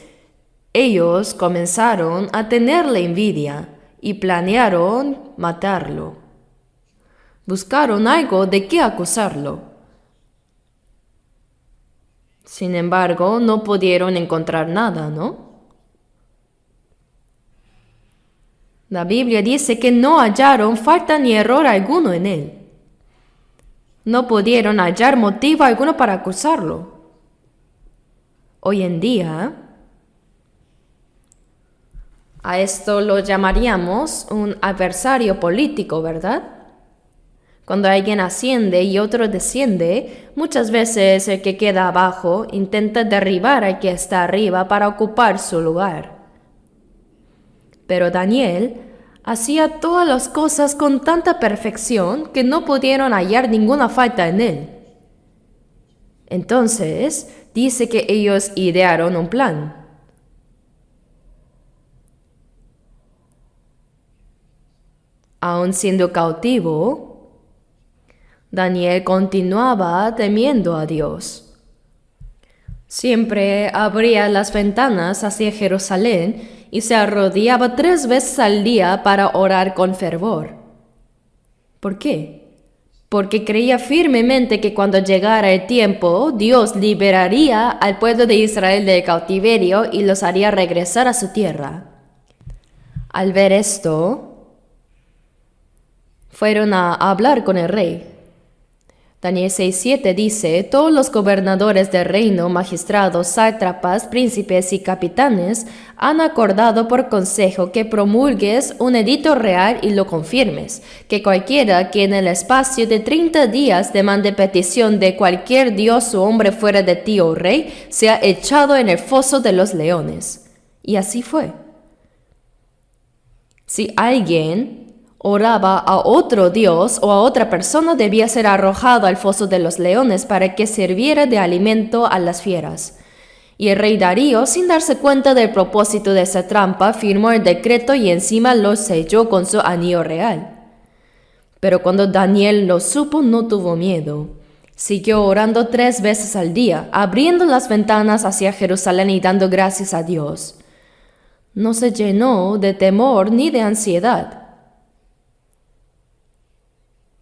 ellos comenzaron a tenerle envidia y planearon matarlo. Buscaron algo de qué acusarlo. Sin embargo, no pudieron encontrar nada, ¿no? La Biblia dice que no hallaron falta ni error alguno en él. No pudieron hallar motivo alguno para acusarlo. Hoy en día, a esto lo llamaríamos un adversario político, ¿verdad? Cuando alguien asciende y otro desciende, muchas veces el que queda abajo intenta derribar al que está arriba para ocupar su lugar. Pero Daniel hacía todas las cosas con tanta perfección que no pudieron hallar ninguna falta en él. Entonces, dice que ellos idearon un plan. Aun siendo cautivo, Daniel continuaba temiendo a Dios. Siempre abría las ventanas hacia Jerusalén y se arrodillaba 3 veces al día para orar con fervor. ¿Por qué? Porque creía firmemente que cuando llegara el tiempo, Dios liberaría al pueblo de Israel del cautiverio y los haría regresar a su tierra. Al ver esto, fueron a hablar con el rey. Daniel 6:7 dice: todos los gobernadores del reino, magistrados, sátrapas, príncipes y capitanes han acordado por consejo que promulgues un edicto real y lo confirmes, que cualquiera que en el espacio de 30 días demande petición de cualquier dios o hombre fuera de ti, oh rey, sea echado en el foso de los leones. Y así fue. Si alguien oraba a otro dios o a otra persona, debía ser arrojado al foso de los leones para que sirviera de alimento a las fieras. Y el rey Darío, sin darse cuenta del propósito de esa trampa, firmó el decreto y encima lo selló con su anillo real. Pero cuando Daniel lo supo, no tuvo miedo. Siguió orando 3 veces al día, abriendo las ventanas hacia Jerusalén y dando gracias a Dios. No se llenó de temor ni de ansiedad,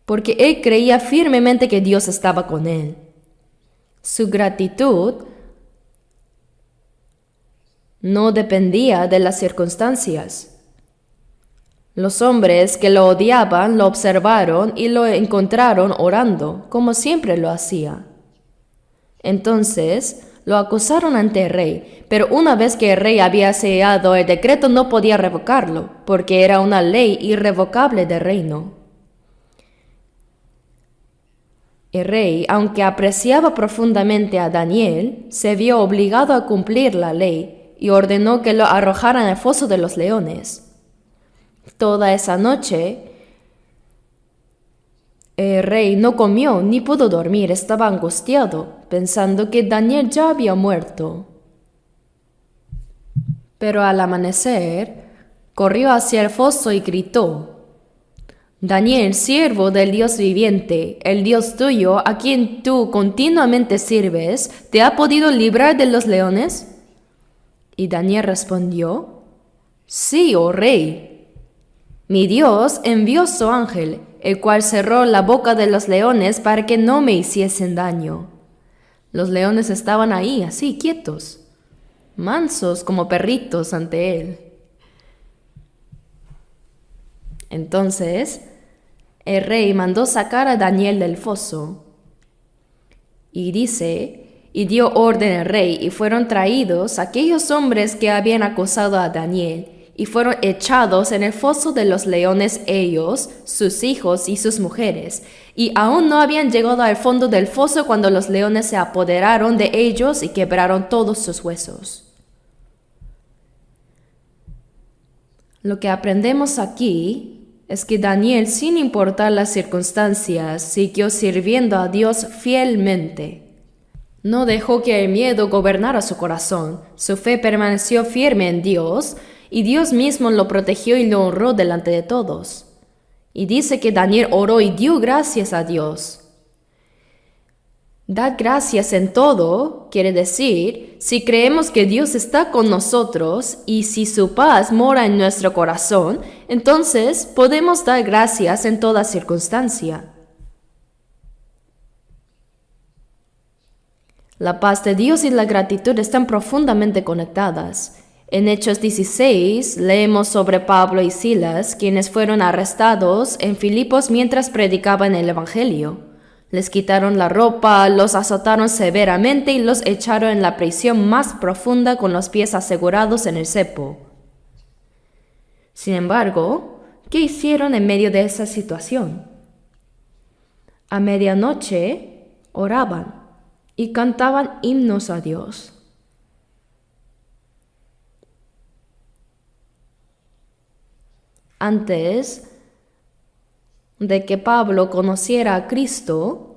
porque él creía firmemente que Dios estaba con él. Su gratitud no dependía de las circunstancias. Los hombres que lo odiaban lo observaron y lo encontraron orando, como siempre lo hacía. Entonces lo acusaron ante el rey, pero una vez que el rey había sellado el decreto no podía revocarlo, porque era una ley irrevocable del reino. El rey, aunque apreciaba profundamente a Daniel, se vio obligado a cumplir la ley y ordenó que lo arrojaran al foso de los leones. Toda esa noche, el rey no comió ni pudo dormir, estaba angustiado, pensando que Daniel ya había muerto. Pero al amanecer, corrió hacia el foso y gritó: Daniel, siervo del Dios viviente, el Dios tuyo, a quien tú continuamente sirves, ¿te ha podido librar de los leones? Y Daniel respondió: Sí, oh rey. Mi Dios envió su ángel, el cual cerró la boca de los leones para que no me hiciesen daño. Los leones estaban ahí, así, quietos, mansos como perritos ante él. Entonces, el rey mandó sacar a Daniel del foso. Y dice, y dio orden el rey, y fueron traídos aquellos hombres que habían acusado a Daniel, y fueron echados en el foso de los leones ellos, sus hijos y sus mujeres, y aún no habían llegado al fondo del foso cuando los leones se apoderaron de ellos y quebraron todos sus huesos. Lo que aprendemos aquí es que Daniel, sin importar las circunstancias, siguió sirviendo a Dios fielmente. No dejó que el miedo gobernara su corazón. Su fe permaneció firme en Dios, y Dios mismo lo protegió y lo honró delante de todos. Y dice que Daniel oró y dio gracias a Dios. Dar gracias en todo quiere decir, si creemos que Dios está con nosotros y si su paz mora en nuestro corazón, entonces podemos dar gracias en toda circunstancia. La paz de Dios y la gratitud están profundamente conectadas. En Hechos 16 leemos sobre Pablo y Silas, quienes fueron arrestados en Filipos mientras predicaban el Evangelio. Les quitaron la ropa, los azotaron severamente y los echaron en la prisión más profunda con los pies asegurados en el cepo. Sin embargo, ¿qué hicieron en medio de esa situación? A medianoche oraban y cantaban himnos a Dios. Antes de que Pablo conociera a Cristo,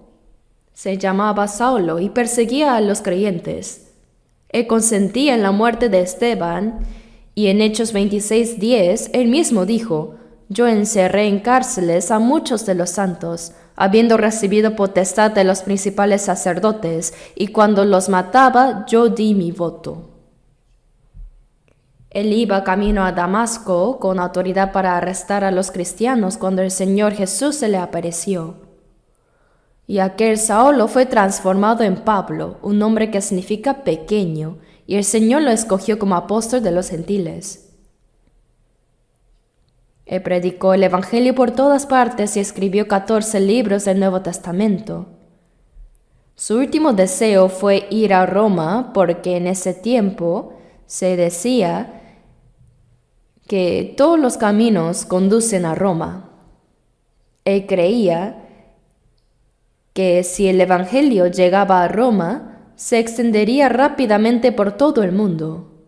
se llamaba Saulo y perseguía a los creyentes. Él consentía en la muerte de Esteban y en Hechos 26:10 él mismo dijo: yo encerré en cárceles a muchos de los santos, habiendo recibido potestad de los principales sacerdotes, y cuando los mataba yo di mi voto. Él iba camino a Damasco con autoridad para arrestar a los cristianos cuando el Señor Jesús se le apareció. Y aquel Saulo fue transformado en Pablo, un nombre que significa pequeño, y el Señor lo escogió como apóstol de los gentiles. Él predicó el Evangelio por todas partes y escribió 14 libros del Nuevo Testamento. Su último deseo fue ir a Roma porque en ese tiempo se decía que todos los caminos conducen a Roma. Él creía que si el Evangelio llegaba a Roma, se extendería rápidamente por todo el mundo.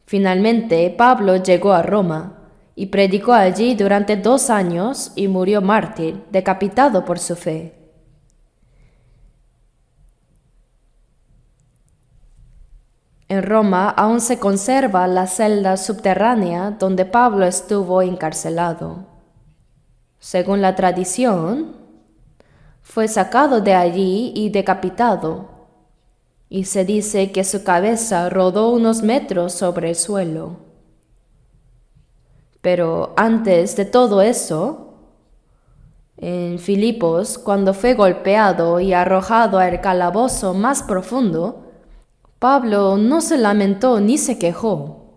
Finalmente, Pablo llegó a Roma y predicó allí durante 2 años y murió mártir, decapitado por su fe. En Roma aún se conserva la celda subterránea donde Pablo estuvo encarcelado. Según la tradición, fue sacado de allí y decapitado, y se dice que su cabeza rodó unos metros sobre el suelo. Pero antes de todo eso, en Filipos, cuando fue golpeado y arrojado al calabozo más profundo, Pablo no se lamentó ni se quejó.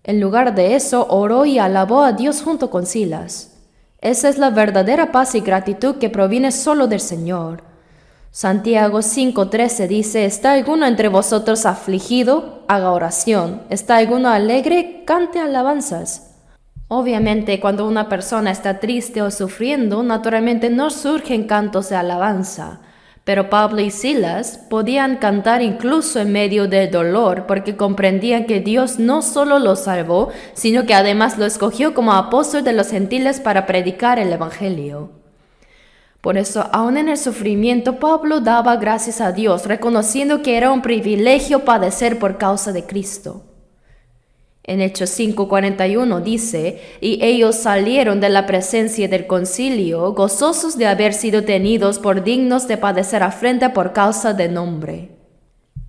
En lugar de eso, oró y alabó a Dios junto con Silas. Esa es la verdadera paz y gratitud que proviene solo del Señor. Santiago 5:13 dice: ¿está alguno entre vosotros afligido? Haga oración. ¿Está alguno alegre? Cante alabanzas. Obviamente, cuando una persona está triste o sufriendo, naturalmente no surgen cantos de alabanza. Pero Pablo y Silas podían cantar incluso en medio del dolor porque comprendían que Dios no solo los salvó, sino que además lo escogió como apóstol de los gentiles para predicar el Evangelio. Por eso, aun en el sufrimiento, Pablo daba gracias a Dios, reconociendo que era un privilegio padecer por causa de Cristo. En Hechos 5:41 dice: y ellos salieron de la presencia del concilio, gozosos de haber sido tenidos por dignos de padecer afrenta por causa del nombre.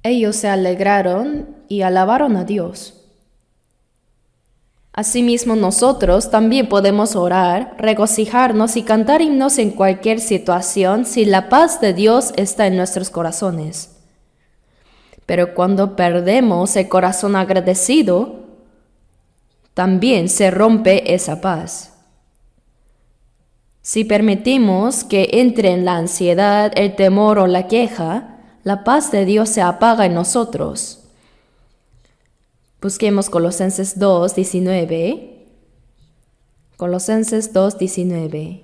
Ellos se alegraron y alabaron a Dios. Asimismo, nosotros también podemos orar, regocijarnos y cantar himnos en cualquier situación si la paz de Dios está en nuestros corazones. Pero cuando perdemos el corazón agradecido, también se rompe esa paz. Si permitimos que entren la ansiedad, el temor o la queja, la paz de Dios se apaga en nosotros. Busquemos Colosenses 2:19. Colosenses 2:19.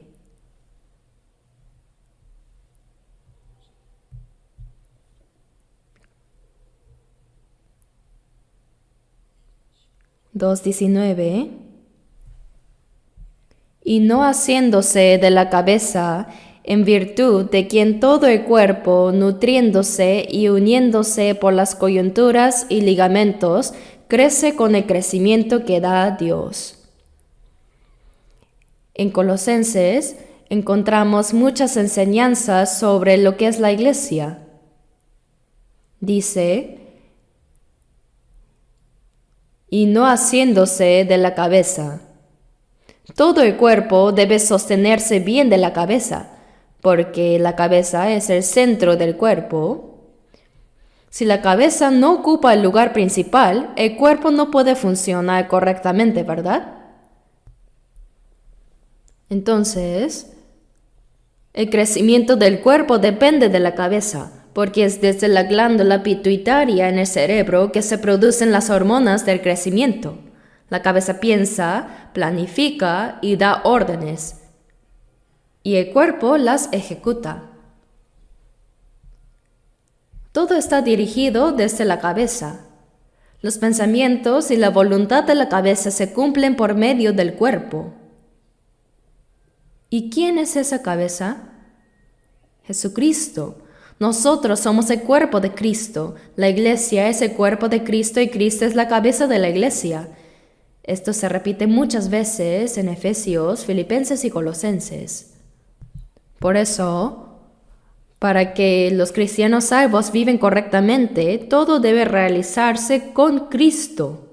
Y no haciéndose de la cabeza, en virtud de quien todo el cuerpo, nutriéndose y uniéndose por las coyunturas y ligamentos, crece con el crecimiento que da Dios. En Colosenses encontramos muchas enseñanzas sobre lo que es la iglesia. Dice, y no haciéndose de la cabeza. Todo el cuerpo debe sostenerse bien de la cabeza, porque la cabeza es el centro del cuerpo. Si la cabeza no ocupa el lugar principal, el cuerpo no puede funcionar correctamente, ¿verdad? Entonces, el crecimiento del cuerpo depende de la cabeza, porque es desde la glándula pituitaria en el cerebro que se producen las hormonas del crecimiento. La cabeza piensa, planifica y da órdenes, y el cuerpo las ejecuta. Todo está dirigido desde la cabeza. Los pensamientos y la voluntad de la cabeza se cumplen por medio del cuerpo. ¿Y quién es esa cabeza? Jesucristo. Nosotros somos el cuerpo de Cristo. La iglesia es el cuerpo de Cristo y Cristo es la cabeza de la iglesia. Esto se repite muchas veces en Efesios, Filipenses y Colosenses. Por eso, para que los cristianos salvos viven correctamente, todo debe realizarse con Cristo.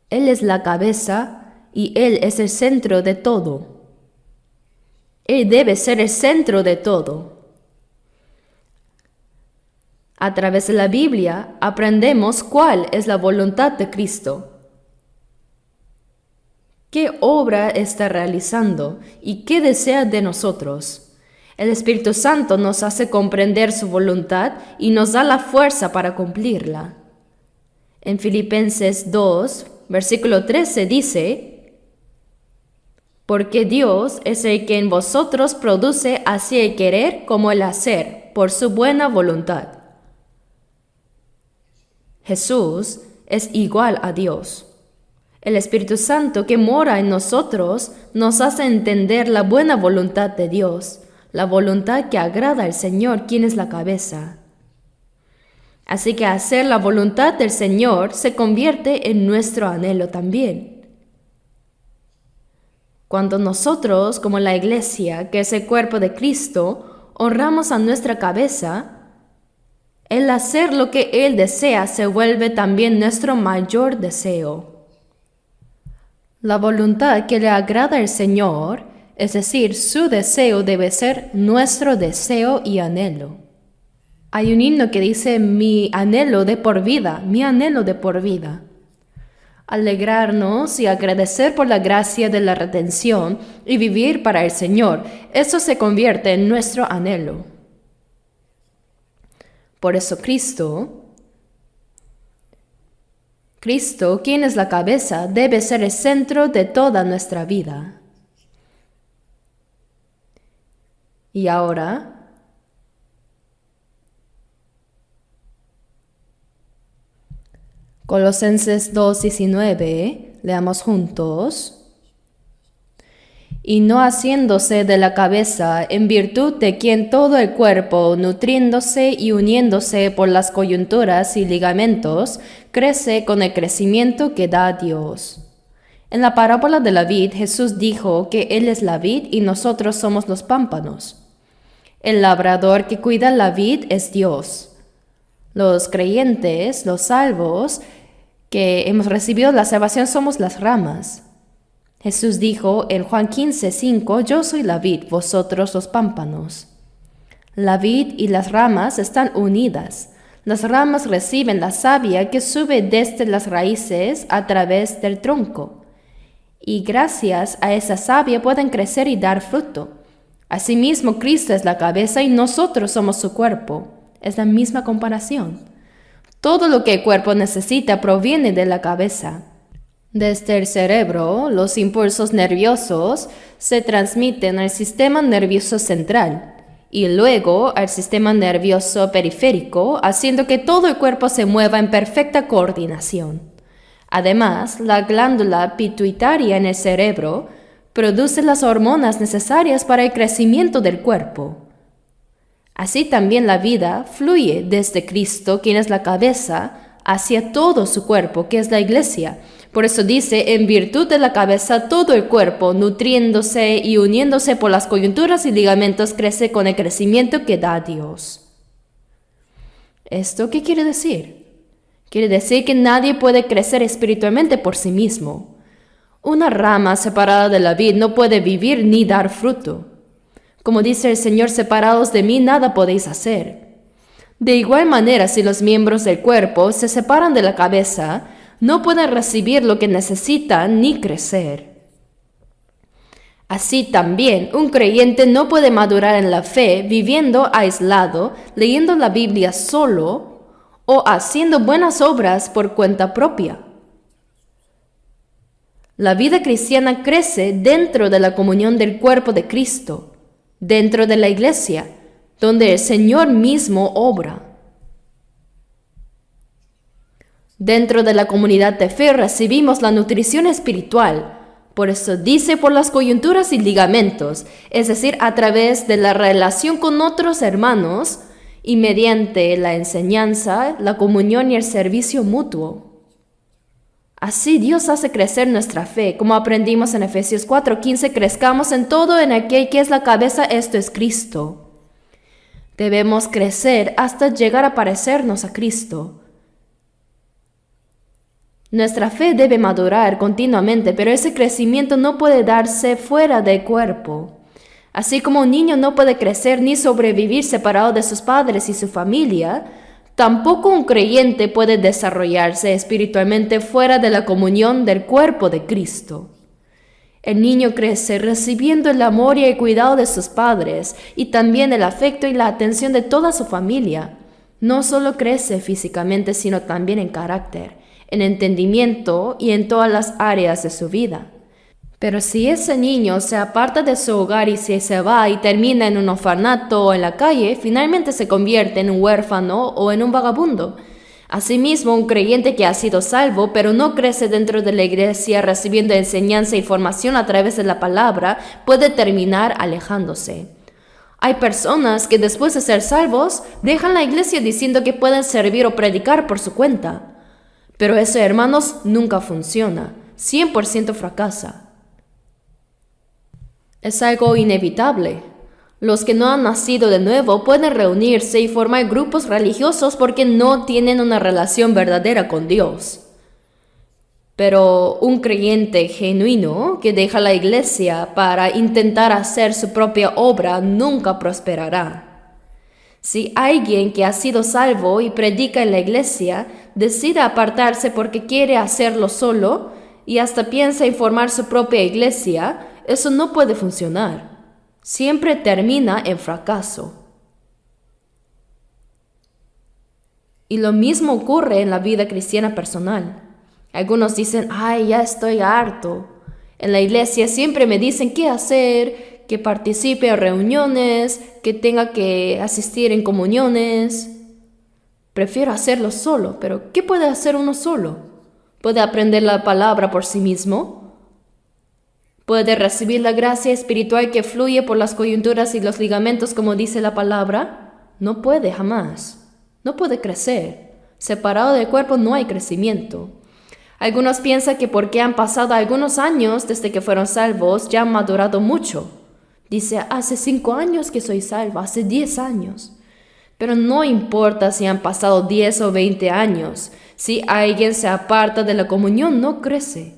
Él es la cabeza y Él es el centro de todo. Él debe ser el centro de todo. A través de la Biblia aprendemos cuál es la voluntad de Cristo. ¿Qué obra está realizando y qué desea de nosotros? El Espíritu Santo nos hace comprender su voluntad y nos da la fuerza para cumplirla. En Filipenses 2, versículo 13 dice, porque Dios es el que en vosotros produce así el querer como el hacer, por su buena voluntad. Jesús es igual a Dios. El Espíritu Santo que mora en nosotros nos hace entender la buena voluntad de Dios, la voluntad que agrada al Señor, quien es la cabeza. Así que hacer la voluntad del Señor se convierte en nuestro anhelo también. Cuando nosotros, como la iglesia, que es el cuerpo de Cristo, honramos a nuestra cabeza, el hacer lo que Él desea se vuelve también nuestro mayor deseo. La voluntad que le agrada al Señor, es decir, su deseo debe ser nuestro deseo y anhelo. Hay un himno que dice, mi anhelo de por vida, mi anhelo de por vida. Alegrarnos y agradecer por la gracia de la redención y vivir para el Señor, eso se convierte en nuestro anhelo. Por eso Cristo, quien es la cabeza, debe ser el centro de toda nuestra vida. Y ahora, Colosenses 2:19, leamos juntos. Y no haciéndose de la cabeza, en virtud de quien todo el cuerpo, nutriéndose y uniéndose por las coyunturas y ligamentos, crece con el crecimiento que da Dios. En la parábola de la vid, Jesús dijo que Él es la vid y nosotros somos los pámpanos. El labrador que cuida la vid es Dios. Los creyentes, los salvos, que hemos recibido la salvación somos las ramas. Jesús dijo en Juan 15:5, yo soy la vid, vosotros los pámpanos. La vid y las ramas están unidas. Las ramas reciben la savia que sube desde las raíces a través del tronco. Y gracias a esa savia pueden crecer y dar fruto. Asimismo, Cristo es la cabeza y nosotros somos su cuerpo. Es la misma comparación. Todo lo que el cuerpo necesita proviene de la cabeza. Desde el cerebro, los impulsos nerviosos se transmiten al sistema nervioso central y luego al sistema nervioso periférico, haciendo que todo el cuerpo se mueva en perfecta coordinación. Además, la glándula pituitaria en el cerebro produce las hormonas necesarias para el crecimiento del cuerpo. Así también la vida fluye desde Cristo, quien es la cabeza, hacia todo su cuerpo, que es la iglesia. Por eso dice, en virtud de la cabeza todo el cuerpo, nutriéndose y uniéndose por las coyunturas y ligamentos, crece con el crecimiento que da Dios. ¿Esto qué quiere decir? Quiere decir que nadie puede crecer espiritualmente por sí mismo. Una rama separada de la vid no puede vivir ni dar fruto. Como dice el Señor, separados de mí nada podéis hacer. De igual manera, si los miembros del cuerpo se separan de la cabeza, no pueden recibir lo que necesitan ni crecer. Así también, un creyente no puede madurar en la fe viviendo aislado, leyendo la Biblia solo o haciendo buenas obras por cuenta propia. La vida cristiana crece dentro de la comunión del cuerpo de Cristo, dentro de la iglesia, donde el Señor mismo obra. Dentro de la comunidad de fe recibimos la nutrición espiritual. Por eso dice por las coyunturas y ligamentos, es decir, a través de la relación con otros hermanos y mediante la enseñanza, la comunión y el servicio mutuo. Así Dios hace crecer nuestra fe, como aprendimos en Efesios 4:15, crezcamos en todo en aquel que es la cabeza, esto es Cristo. Debemos crecer hasta llegar a parecernos a Cristo. Nuestra fe debe madurar continuamente, pero ese crecimiento no puede darse fuera del cuerpo. Así como un niño no puede crecer ni sobrevivir separado de sus padres y su familia, tampoco un creyente puede desarrollarse espiritualmente fuera de la comunión del cuerpo de Cristo. El niño crece recibiendo el amor y el cuidado de sus padres y también el afecto y la atención de toda su familia. No solo crece físicamente, sino también en carácter, en entendimiento y en todas las áreas de su vida. Pero si ese niño se aparta de su hogar y se va y termina en un orfanato o en la calle, finalmente se convierte en un huérfano o en un vagabundo. Asimismo, un creyente que ha sido salvo, pero no crece dentro de la iglesia recibiendo enseñanza y formación a través de la palabra, puede terminar alejándose. Hay personas que después de ser salvos, dejan la iglesia diciendo que pueden servir o predicar por su cuenta. Pero eso, hermanos, nunca funciona. 100% fracasa. Es algo inevitable. Los que no han nacido de nuevo pueden reunirse y formar grupos religiosos porque no tienen una relación verdadera con Dios. Pero un creyente genuino que deja la iglesia para intentar hacer su propia obra nunca prosperará. Si alguien que ha sido salvo y predica en la iglesia decide apartarse porque quiere hacerlo solo y hasta piensa en formar su propia iglesia, eso no puede funcionar. Siempre termina en fracaso. Y lo mismo ocurre en la vida cristiana personal. Algunos dicen, ya estoy harto. En la iglesia siempre me dicen qué hacer, que participe en reuniones, que tenga que asistir en comuniones. Prefiero hacerlo solo, pero ¿qué puede hacer uno solo? ¿Puede aprender la palabra por sí mismo? ¿Puede recibir la gracia espiritual que fluye por las coyunturas y los ligamentos como dice la palabra? No puede jamás. No puede crecer. Separado del cuerpo no hay crecimiento. Algunos piensan que porque han pasado algunos años desde que fueron salvos, ya han madurado mucho. Dice, hace 5 años que soy salvo, hace 10 años. Pero no importa si han pasado 10 o 20 años, si alguien se aparta de la comunión, no crece.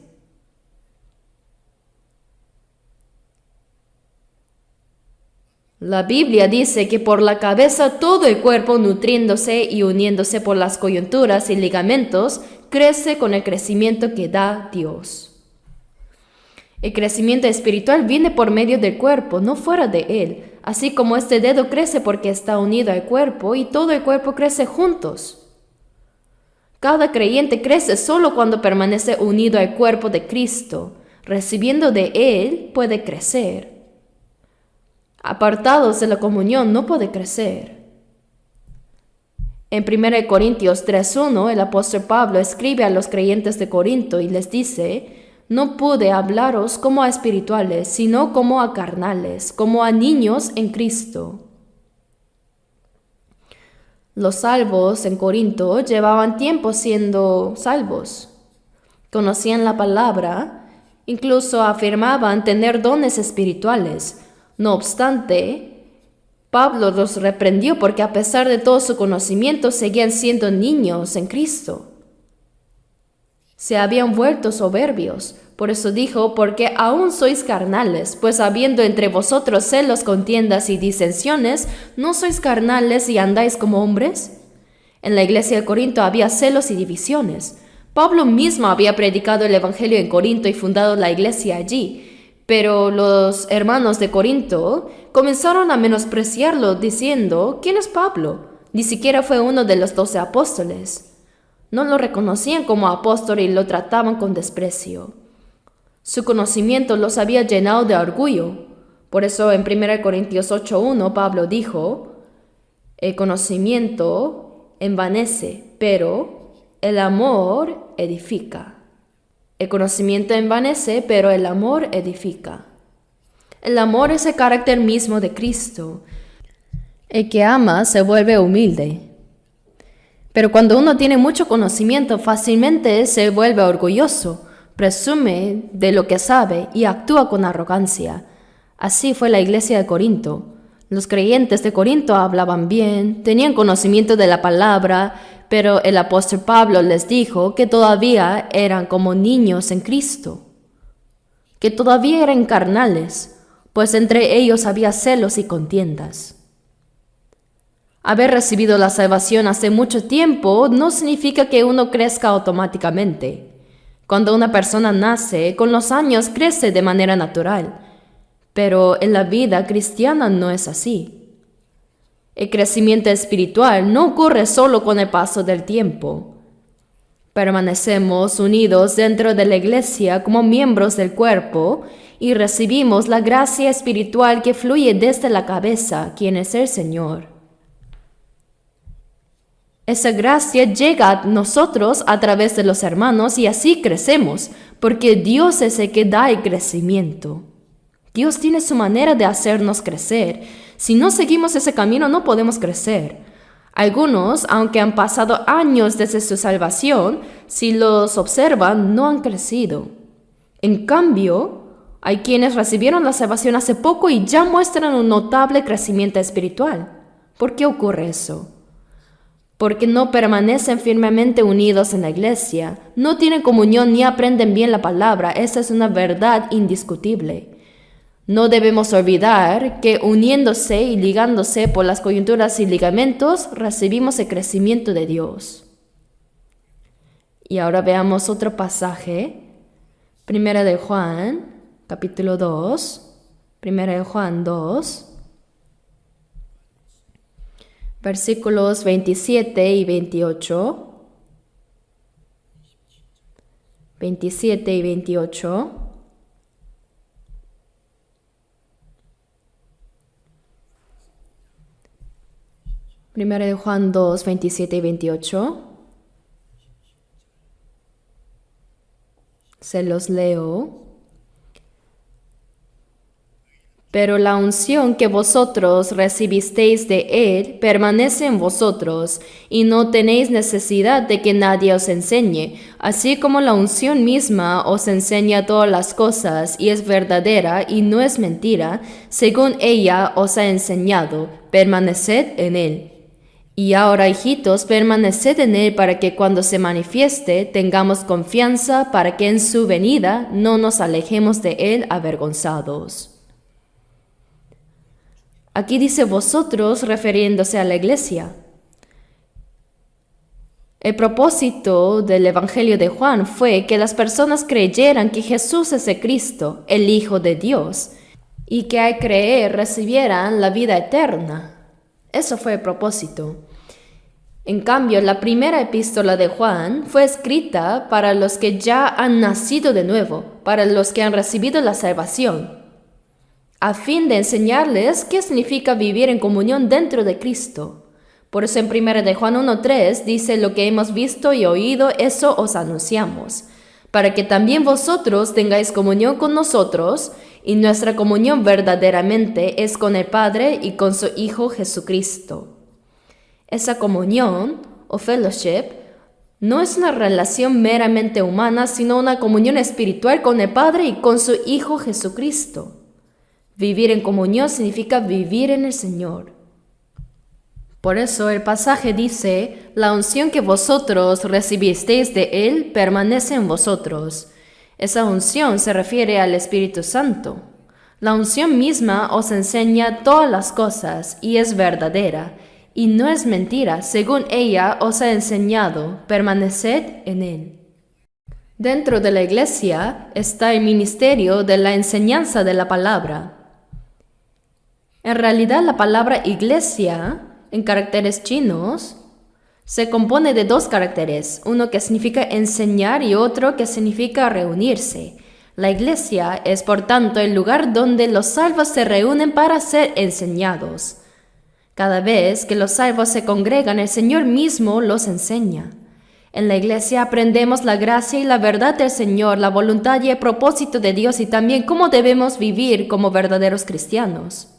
La Biblia dice que por la cabeza todo el cuerpo, nutriéndose y uniéndose por las coyunturas y ligamentos, crece con el crecimiento que da Dios. El crecimiento espiritual viene por medio del cuerpo, no fuera de él, así como este dedo crece porque está unido al cuerpo y todo el cuerpo crece juntos. Cada creyente crece solo cuando permanece unido al cuerpo de Cristo. Recibiendo de él puede crecer. Apartados de la comunión no puede crecer. En 1 Corintios 3:1 el apóstol Pablo escribe a los creyentes de Corinto y les dice: no pude hablaros como a espirituales, sino como a carnales, como a niños en Cristo. Los salvos en Corinto llevaban tiempo siendo salvos. Conocían la palabra, incluso afirmaban tener dones espirituales. No obstante, Pablo los reprendió porque a pesar de todo su conocimiento seguían siendo niños en Cristo. Se habían vuelto soberbios. Por eso dijo: porque aún sois carnales, pues habiendo entre vosotros celos, contiendas y disensiones, ¿no sois carnales y andáis como hombres? En la iglesia de Corinto había celos y divisiones. Pablo mismo había predicado el evangelio en Corinto y fundado la iglesia allí. Pero los hermanos de Corinto comenzaron a menospreciarlo diciendo: ¿quién es Pablo? Ni siquiera fue uno de los 12 apóstoles. No lo reconocían como apóstol y lo trataban con desprecio. Su conocimiento los había llenado de orgullo. Por eso en 1 Corintios 8:1 Pablo dijo: el conocimiento envanece, pero el amor edifica. El conocimiento envanece, pero el amor edifica. El amor es el carácter mismo de Cristo. El que ama se vuelve humilde. Pero cuando uno tiene mucho conocimiento, fácilmente se vuelve orgulloso, presume de lo que sabe y actúa con arrogancia. Así fue la iglesia de Corinto. Los creyentes de Corinto hablaban bien, tenían conocimiento de la palabra, pero el apóstol Pablo les dijo que todavía eran como niños en Cristo, que todavía eran carnales, pues entre ellos había celos y contiendas. Haber recibido la salvación hace mucho tiempo no significa que uno crezca automáticamente. Cuando una persona nace, con los años crece de manera natural, pero en la vida cristiana no es así. El crecimiento espiritual no ocurre solo con el paso del tiempo. Permanecemos unidos dentro de la iglesia como miembros del cuerpo y recibimos la gracia espiritual que fluye desde la cabeza, quien es el Señor. Esa gracia llega a nosotros a través de los hermanos y así crecemos, porque Dios es el que da el crecimiento. Dios tiene su manera de hacernos crecer. Si no seguimos ese camino, no podemos crecer. Algunos, aunque han pasado años desde su salvación, si los observan, no han crecido. En cambio, hay quienes recibieron la salvación hace poco y ya muestran un notable crecimiento espiritual. ¿Por qué ocurre eso? Porque no permanecen firmemente unidos en la iglesia, no tienen comunión ni aprenden bien la palabra. Esa es una verdad indiscutible. No debemos olvidar que uniéndose y ligándose por las coyunturas y ligamentos, recibimos el crecimiento de Dios. Y ahora veamos otro pasaje. 1 de Juan, capítulo 2. 1 de Juan 2. Versículos 27 y 28. 27 y 28. Primera de Juan 2, 27 y 28. Se los leo. Pero la unción que vosotros recibisteis de Él permanece en vosotros, y no tenéis necesidad de que nadie os enseñe, así como la unción misma os enseña todas las cosas, y es verdadera y no es mentira, según ella os ha enseñado, permaneced en Él. Y ahora, hijitos, permaneced en Él para que cuando se manifieste tengamos confianza para que en su venida no nos alejemos de Él avergonzados. Aquí dice vosotros refiriéndose a la iglesia. El propósito del Evangelio de Juan fue que las personas creyeran que Jesús es el Cristo, el Hijo de Dios, y que al creer recibieran la vida eterna. Eso fue el propósito. En cambio, la primera epístola de Juan fue escrita para los que ya han nacido de nuevo, para los que han recibido la salvación, a fin de enseñarles qué significa vivir en comunión dentro de Cristo. Por eso en 1 de Juan 1:3 dice: lo que hemos visto y oído, eso os anunciamos, para que también vosotros tengáis comunión con nosotros, y nuestra comunión verdaderamente es con el Padre y con su Hijo Jesucristo. Esa comunión, o fellowship, no es una relación meramente humana, sino una comunión espiritual con el Padre y con su Hijo Jesucristo. Vivir en comunión significa vivir en el Señor. Por eso el pasaje dice: la unción que vosotros recibisteis de Él permanece en vosotros. Esa unción se refiere al Espíritu Santo. La unción misma os enseña todas las cosas y es verdadera, y no es mentira. Según ella os ha enseñado, permaneced en Él. Dentro de la iglesia está el ministerio de la enseñanza de la palabra. En realidad, la palabra iglesia, en caracteres chinos, se compone de dos caracteres, uno que significa enseñar y otro que significa reunirse. La iglesia es, por tanto, el lugar donde los salvos se reúnen para ser enseñados. Cada vez que los salvos se congregan, el Señor mismo los enseña. En la iglesia aprendemos la gracia y la verdad del Señor, la voluntad y el propósito de Dios y también cómo debemos vivir como verdaderos cristianos.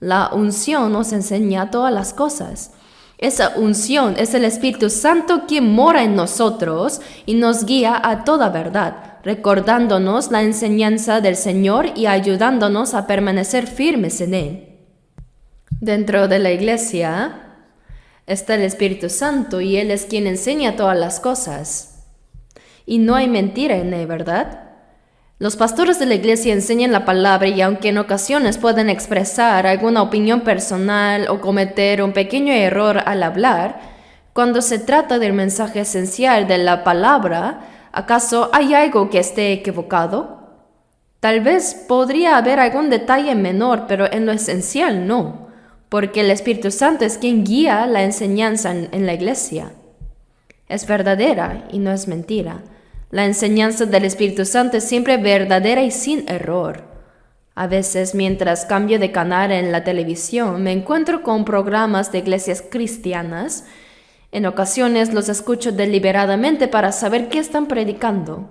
La unción nos enseña todas las cosas. Esa unción es el Espíritu Santo quien mora en nosotros y nos guía a toda verdad, recordándonos la enseñanza del Señor y ayudándonos a permanecer firmes en Él. Dentro de la iglesia está el Espíritu Santo y Él es quien enseña todas las cosas. Y no hay mentira en Él, ¿verdad? Los pastores de la iglesia enseñan la palabra y aunque en ocasiones pueden expresar alguna opinión personal o cometer un pequeño error al hablar, cuando se trata del mensaje esencial de la palabra, ¿acaso hay algo que esté equivocado? Tal vez podría haber algún detalle menor, pero en lo esencial no, porque el Espíritu Santo es quien guía la enseñanza en la iglesia. Es verdadera y no es mentira. La enseñanza del Espíritu Santo es siempre verdadera y sin error. A veces, mientras cambio de canal en la televisión, me encuentro con programas de iglesias cristianas. En ocasiones los escucho deliberadamente para saber qué están predicando.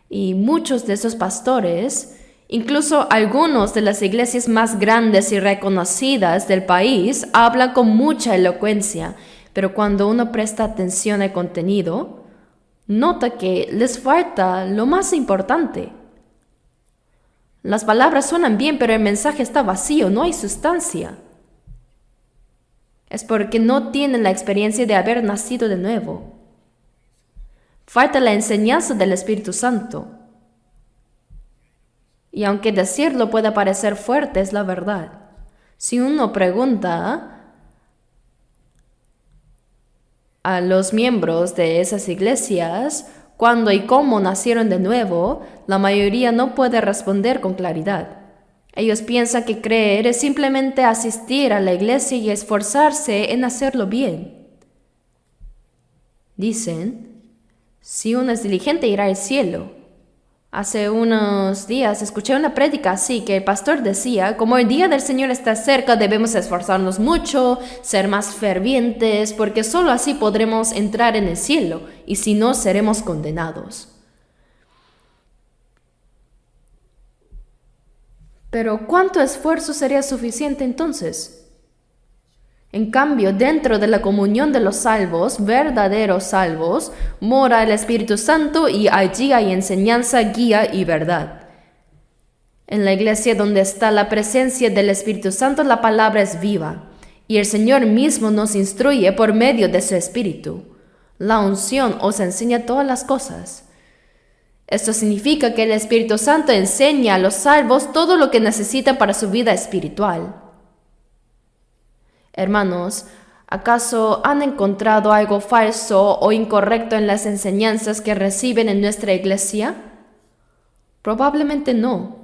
Y muchos de esos pastores, incluso algunos de las iglesias más grandes y reconocidas del país, hablan con mucha elocuencia, pero cuando uno presta atención al contenido, nota que les falta lo más importante. Las palabras suenan bien, pero el mensaje está vacío, no hay sustancia. Es porque no tienen la experiencia de haber nacido de nuevo. Falta la enseñanza del Espíritu Santo. Y aunque decirlo pueda parecer fuerte, es la verdad. Si uno pregunta a los miembros de esas iglesias cuándo y cómo nacieron de nuevo, la mayoría no puede responder con claridad. Ellos piensan que creer es simplemente asistir a la iglesia y esforzarse en hacerlo bien. Dicen: si uno es diligente irá al cielo. Hace unos días escuché una prédica así que el pastor decía: como el día del Señor está cerca, debemos esforzarnos mucho, ser más fervientes, porque solo así podremos entrar en el cielo, y si no, seremos condenados. Pero ¿cuánto esfuerzo sería suficiente entonces? En cambio, dentro de la comunión de los salvos, verdaderos salvos, mora el Espíritu Santo y allí hay enseñanza, guía y verdad. En la iglesia donde está la presencia del Espíritu Santo, la palabra es viva Y el Señor mismo nos instruye por medio de su Espíritu. La unción os enseña todas las cosas. Esto significa que el Espíritu Santo enseña a los salvos todo lo que necesitan para su vida espiritual. Hermanos, ¿acaso han encontrado algo falso o incorrecto en las enseñanzas que reciben en nuestra iglesia? Probablemente no,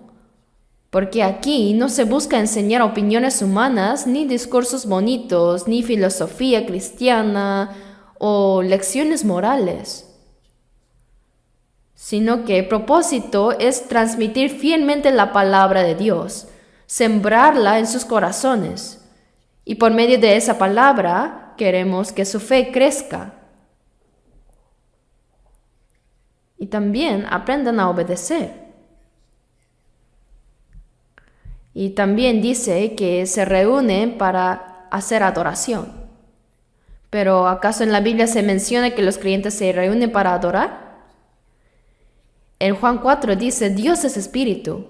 porque aquí no se busca enseñar opiniones humanas, ni discursos bonitos, ni filosofía cristiana o lecciones morales, sino que el propósito es transmitir fielmente la palabra de Dios, sembrarla en sus corazones, y por medio de esa palabra queremos que su fe crezca. Y también aprendan a obedecer. Y también dice que se reúnen para hacer adoración. Pero ¿acaso en la Biblia se menciona que los creyentes se reúnen para adorar? En Juan 4 dice, Dios es espíritu,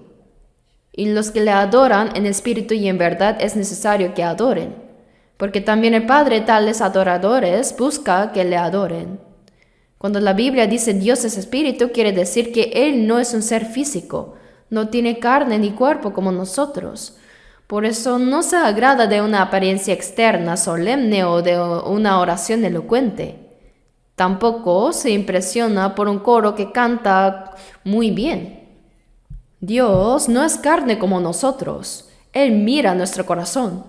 y los que le adoran en espíritu y en verdad es necesario que adoren, porque también el Padre tales adoradores busca que le adoren. Cuando la Biblia dice Dios es espíritu, quiere decir que Él no es un ser físico, no tiene carne ni cuerpo como nosotros. Por eso no se agrada de una apariencia externa solemne o de una oración elocuente. Tampoco se impresiona por un coro que canta muy bien. Dios no es carne como nosotros. Él mira nuestro corazón.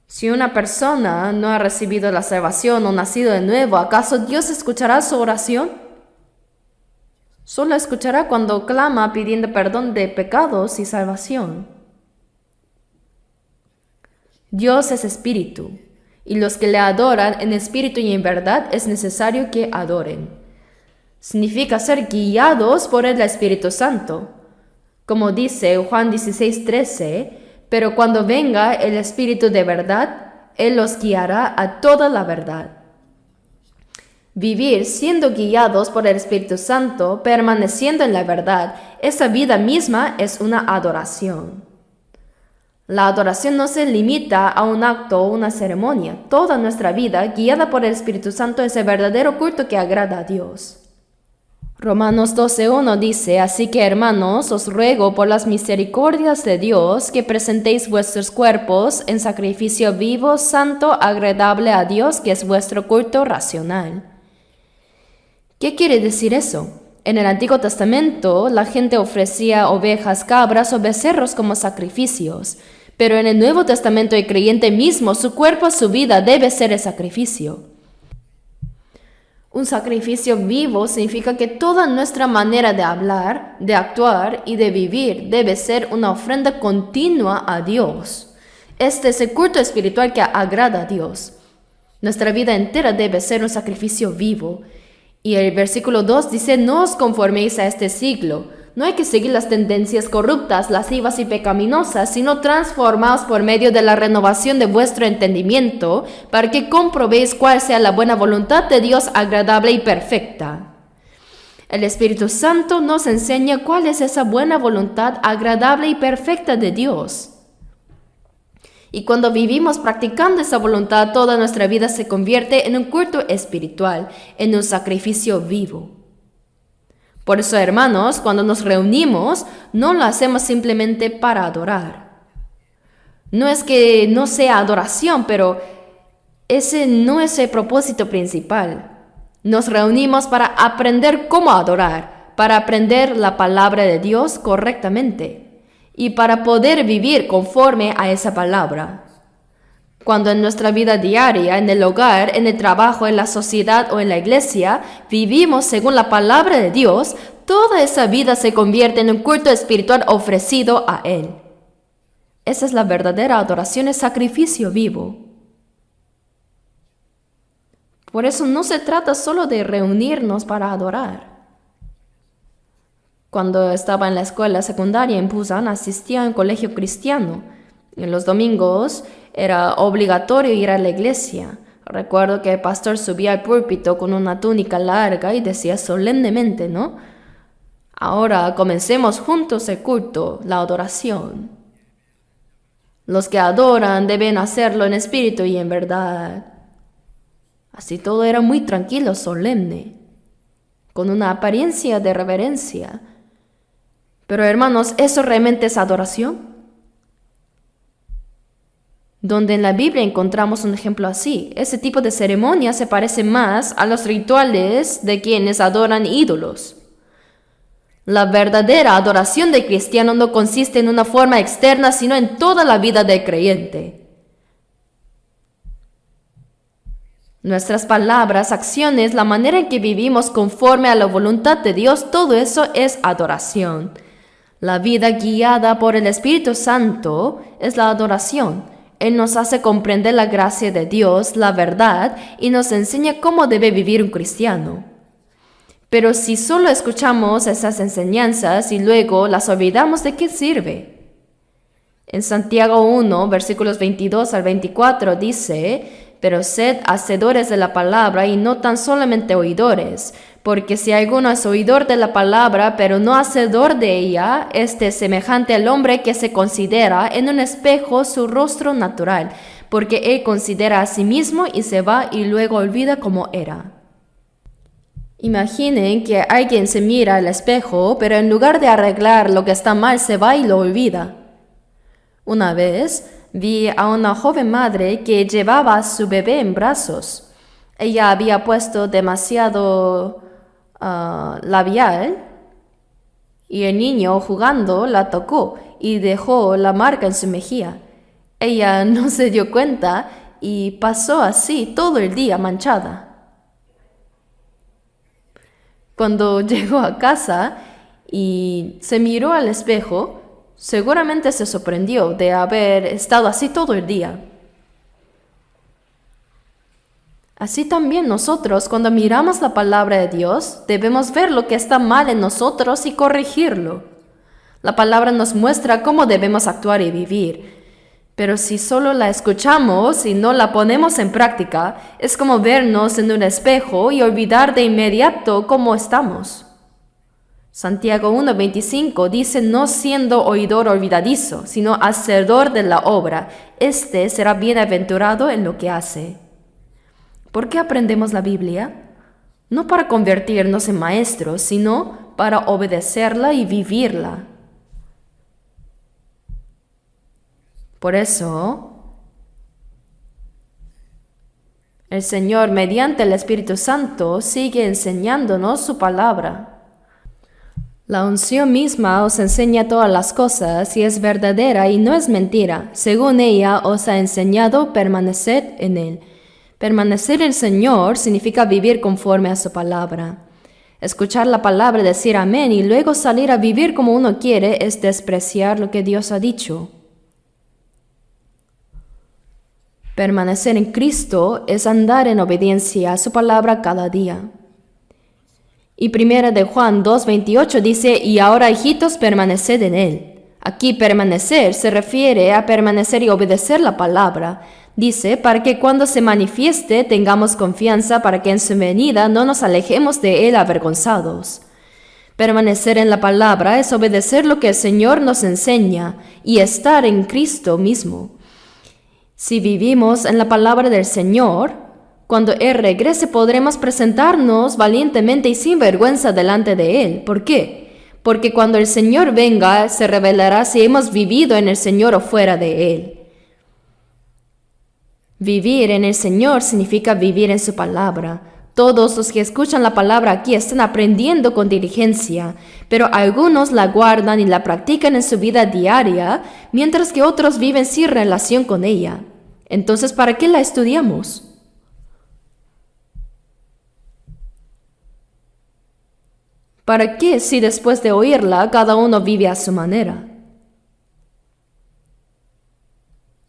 Si una persona no ha recibido la salvación o nacido de nuevo, ¿acaso Dios escuchará su oración? Solo escuchará cuando clama pidiendo perdón de pecados y salvación. Dios es espíritu. Y los que le adoran en espíritu y en verdad es necesario que adoren. Significa ser guiados por el Espíritu Santo. Como dice Juan 16:13, pero cuando venga el Espíritu de verdad, Él los guiará a toda la verdad. Vivir siendo guiados por el Espíritu Santo, permaneciendo en la verdad, esa vida misma es una adoración. La adoración no se limita a un acto o una ceremonia. Toda nuestra vida, guiada por el Espíritu Santo, es el verdadero culto que agrada a Dios. Romanos 12:1 dice, así que hermanos, os ruego por las misericordias de Dios que presentéis vuestros cuerpos en sacrificio vivo, santo, agradable a Dios, que es vuestro culto racional. ¿Qué quiere decir eso? En el Antiguo Testamento, la gente ofrecía ovejas, cabras o becerros como sacrificios, pero en el Nuevo Testamento el creyente mismo, su cuerpo, su vida, debe ser el sacrificio. Un sacrificio vivo significa que toda nuestra manera de hablar, de actuar y de vivir debe ser una ofrenda continua a Dios. Este es el culto espiritual que agrada a Dios. Nuestra vida entera debe ser un sacrificio vivo. Y el versículo 2 dice, no os conforméis a este siglo. No hay que seguir las tendencias corruptas, lascivas y pecaminosas, sino transformaos por medio de la renovación de vuestro entendimiento, para que comprobéis cuál sea la buena voluntad de Dios agradable y perfecta. El Espíritu Santo nos enseña cuál es esa buena voluntad agradable y perfecta de Dios. Y cuando vivimos practicando esa voluntad, toda nuestra vida se convierte en un culto espiritual, en un sacrificio vivo. Por eso, hermanos, cuando nos reunimos, no lo hacemos simplemente para adorar. No es que no sea adoración, pero ese no es el propósito principal. Nos reunimos para aprender cómo adorar, para aprender la palabra de Dios correctamente y para poder vivir conforme a esa palabra. Cuando en nuestra vida diaria, en el hogar, en el trabajo, en la sociedad o en la iglesia, vivimos según la palabra de Dios, toda esa vida se convierte en un culto espiritual ofrecido a Él. Esa es la verdadera adoración, el sacrificio vivo. Por eso no se trata solo de reunirnos para adorar. Cuando estaba en la escuela secundaria en Busan, asistía a un colegio cristiano. En los domingos era obligatorio ir a la iglesia. Recuerdo que el pastor subía al púlpito con una túnica larga y decía solemnemente, ¿no? Ahora comencemos juntos el culto, la adoración. Los que adoran deben hacerlo en espíritu y en verdad. Así todo era muy tranquilo, solemne, con una apariencia de reverencia. Pero hermanos, ¿eso realmente es adoración? Donde en la Biblia encontramos un ejemplo así. Ese tipo de ceremonia se parece más a los rituales de quienes adoran ídolos. La verdadera adoración del cristiano no consiste en una forma externa, sino en toda la vida del creyente. Nuestras palabras, acciones, la manera en que vivimos conforme a la voluntad de Dios, todo eso es adoración. La vida guiada por el Espíritu Santo es la adoración. Él nos hace comprender la gracia de Dios, la verdad, y nos enseña cómo debe vivir un cristiano. Pero si solo escuchamos esas enseñanzas y luego las olvidamos, ¿de qué sirve? En Santiago 1, versículos 22 al 24 dice: pero sed hacedores de la palabra y no tan solamente oidores, porque si alguno es oidor de la palabra, pero no hacedor de ella, este es semejante al hombre que se considera en un espejo su rostro natural, porque él considera a sí mismo y se va y luego olvida cómo era. Imaginen que alguien se mira al espejo, pero en lugar de arreglar lo que está mal, se va y lo olvida. Una vez vi a una joven madre que llevaba a su bebé en brazos. Ella había puesto demasiado labial y el niño, jugando, la tocó y dejó la marca en su mejilla. Ella no se dio cuenta y pasó así todo el día manchada. Cuando llegó a casa y se miró al espejo, seguramente se sorprendió de haber estado así todo el día. Así también nosotros, cuando miramos la palabra de Dios, debemos ver lo que está mal en nosotros y corregirlo. La palabra nos muestra cómo debemos actuar y vivir. Pero si solo la escuchamos y no la ponemos en práctica, es como vernos en un espejo y olvidar de inmediato cómo estamos. Santiago 1:25 dice: no siendo oidor olvidadizo, sino hacedor de la obra, este será bienaventurado en lo que hace. ¿Por qué aprendemos la Biblia? No para convertirnos en maestros, sino para obedecerla y vivirla. Por eso, el Señor, mediante el Espíritu Santo, sigue enseñándonos su palabra. La unción misma os enseña todas las cosas y es verdadera y no es mentira. Según ella os ha enseñado, permaneced en él. Permanecer en el Señor significa vivir conforme a su palabra. Escuchar la palabra, decir amén y luego salir a vivir como uno quiere es despreciar lo que Dios ha dicho. Permanecer en Cristo es andar en obediencia a su palabra cada día. Y 1 de Juan 2:28 dice: y ahora, hijitos, permaneced en él. Aquí permanecer se refiere a permanecer y obedecer la palabra. Dice, para que cuando se manifieste tengamos confianza, para que en su venida no nos alejemos de él avergonzados. Permanecer en la palabra es obedecer lo que el Señor nos enseña y estar en Cristo mismo. Si vivimos en la palabra del Señor, cuando Él regrese podremos presentarnos valientemente y sin vergüenza delante de Él. ¿Por qué? Porque cuando el Señor venga, se revelará si hemos vivido en el Señor o fuera de Él. Vivir en el Señor significa vivir en su palabra. Todos los que escuchan la palabra aquí están aprendiendo con diligencia, pero algunos la guardan y la practican en su vida diaria, mientras que otros viven sin relación con ella. Entonces, ¿para qué la estudiamos? ¿Para qué si después de oírla cada uno vive a su manera?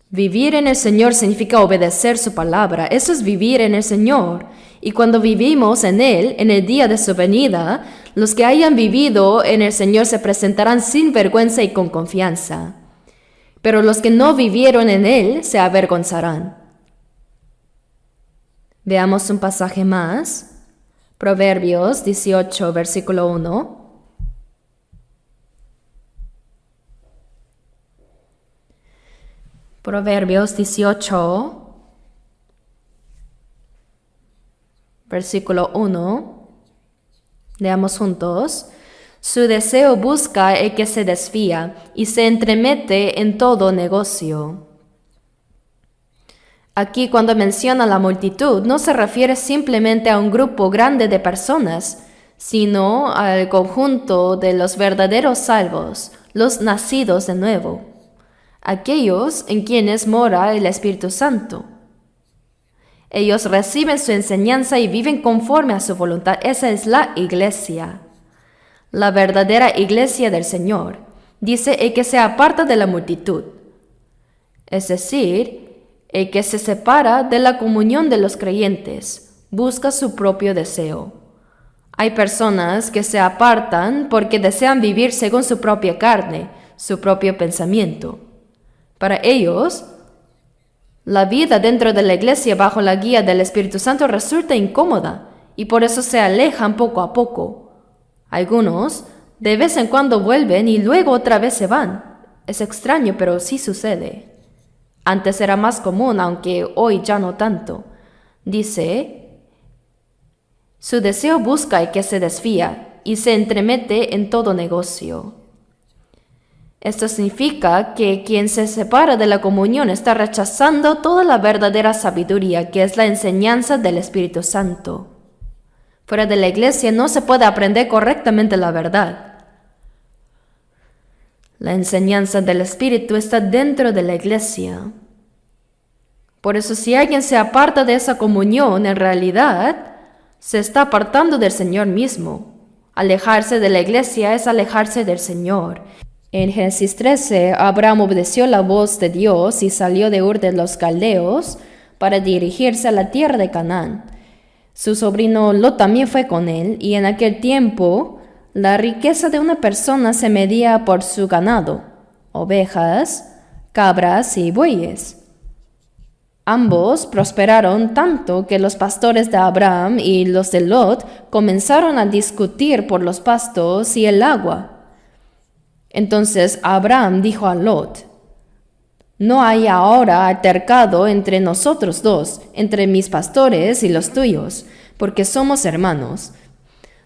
Vivir en el Señor significa obedecer su palabra. Eso es vivir en el Señor. Y cuando vivimos en Él, en el día de su venida, los que hayan vivido en el Señor se presentarán sin vergüenza y con confianza. Pero los que no vivieron en Él se avergonzarán. Veamos un pasaje más. Proverbios 18, versículo 1. Proverbios 18, versículo 1. Leamos juntos. Su deseo busca el que se desvía y se entremete en todo negocio. Aquí cuando menciona la multitud no se refiere simplemente a un grupo grande de personas, sino al conjunto de los verdaderos salvos, los nacidos de nuevo, aquellos en quienes mora el Espíritu Santo. Ellos reciben su enseñanza y viven conforme a su voluntad. Esa es la iglesia, la verdadera iglesia del Señor. Dice el que se aparta de la multitud, es decir, el que se separa de la comunión de los creyentes, busca su propio deseo. Hay personas que se apartan porque desean vivir según su propia carne, su propio pensamiento. Para ellos, la vida dentro de la iglesia bajo la guía del Espíritu Santo resulta incómoda y por eso se alejan poco a poco. Algunos de vez en cuando vuelven y luego otra vez se van. Es extraño, pero sí sucede. Antes era más común, aunque hoy ya no tanto. Dice, su deseo busca el que se desvía y se entremete en todo negocio. Esto significa que quien se separa de la comunión está rechazando toda la verdadera sabiduría, que es la enseñanza del Espíritu Santo. Fuera de la iglesia no se puede aprender correctamente la verdad. La enseñanza del Espíritu está dentro de la iglesia. Por eso si alguien se aparta de esa comunión, en realidad se está apartando del Señor mismo. Alejarse de la iglesia es alejarse del Señor. En Génesis 13, Abraham obedeció la voz de Dios y salió de Ur de los Caldeos para dirigirse a la tierra de Canaán. Su sobrino Lot también fue con él, y en aquel tiempo la riqueza de una persona se medía por su ganado, ovejas, cabras y bueyes. Ambos prosperaron tanto que los pastores de Abraham y los de Lot comenzaron a discutir por los pastos y el agua. Entonces Abraham dijo a Lot, «No hay ahora altercado entre nosotros dos, entre mis pastores y los tuyos, porque somos hermanos.